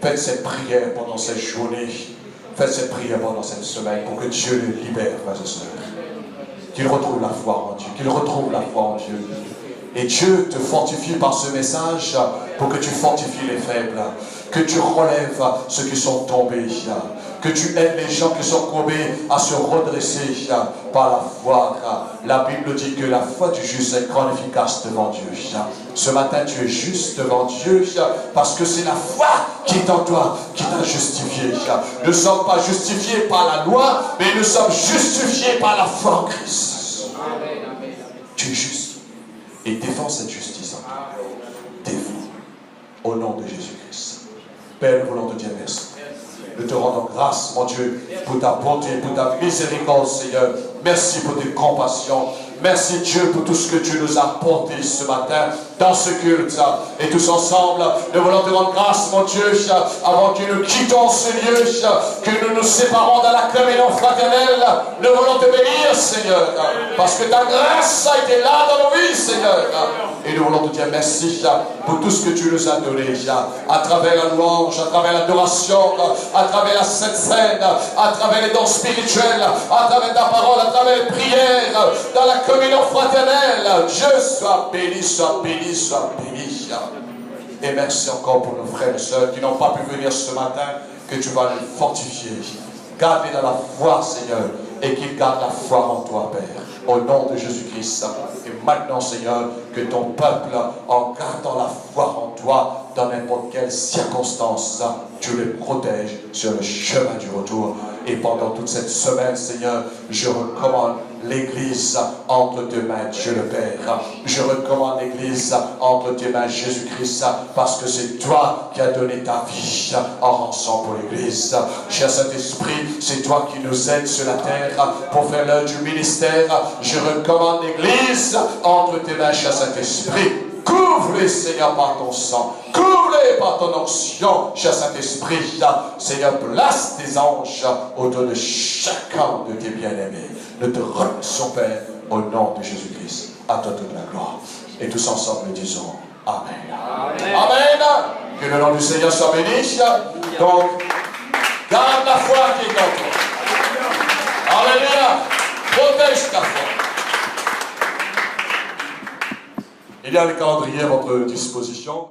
S1: Faites cette prière pendant cette journée. Faites cette prière pendant cette semaine pour que Dieu le libère, frères et sœurs. Qu'il retrouve la foi en Dieu. Qu'il retrouve la foi en Dieu. Et Dieu te fortifie par ce message pour que tu fortifies les faibles. Que tu relèves ceux qui sont tombés. Que tu aides les gens qui sont courbés à se redresser par la foi. La Bible dit que la foi du juste est grande et efficace devant Dieu. Ce matin, tu es juste devant Dieu parce que c'est la foi qui est en toi, qui t'a justifié. Nous ne sommes pas justifiés par la loi, mais nous sommes justifiés par la foi en Christ. Tu es juste. Et défends cette justice en toi. Défends. Au nom de Jésus-Christ. Père, nous voulons te dire merci. Nous te rendons grâce, mon Dieu, pour ta bonté, pour ta miséricorde, Seigneur. Merci pour tes compassions. Merci, Dieu, pour tout ce que tu nous as apporté ce matin dans ce culte. Et tous ensemble, nous voulons te rendre grâce, mon Dieu, avant que nous quittons ce lieu, que nous nous séparons dans la communion fraternelle. Nous voulons te bénir, Seigneur, parce que ta grâce a été là dans nos vies, Seigneur. Et nous voulons te dire merci pour tout ce que tu nous as donné, à travers la louange, à travers l'adoration, à travers la sainte scène, à travers les dons spirituels, à travers ta parole, à travers les prières, dans la communion fraternelle. Dieu soit béni, soit béni, soit béni. Et merci encore pour nos frères et sœurs qui n'ont pas pu venir ce matin, que tu vas les fortifier. Garde-les dans la foi, Seigneur, et qu'ils gardent la foi en toi, Père. Au nom de Jésus-Christ. Et maintenant, Seigneur, que ton peuple, en gardant la foi en toi, dans n'importe quelle circonstance, tu les protèges sur le chemin du retour. Et pendant toute cette semaine, Seigneur, je recommande l'Église entre tes mains, Dieu le Père. Je recommande l'Église entre tes mains, Jésus-Christ, parce que c'est toi qui as donné ta vie en rançon pour l'Église. Cher Saint-Esprit, c'est toi qui nous aides sur la terre pour faire l'œuvre du ministère. Je recommande l'Église entre tes mains, cher Saint-Esprit. Couvre-les, Seigneur, par ton sang. Couvre-les par ton onction, cher Saint-Esprit. Seigneur, place tes anges autour de chacun de tes bien-aimés. Nous te remercions, Père, au nom de Jésus-Christ. À toi toute la gloire. Et tous ensemble, disons Amen. Amen. Amen. Que le nom du Seigneur soit béni. Donc, garde la foi qui est en toi. Alléluia. Protège ta foi. Il y a le calendrier à votre disposition.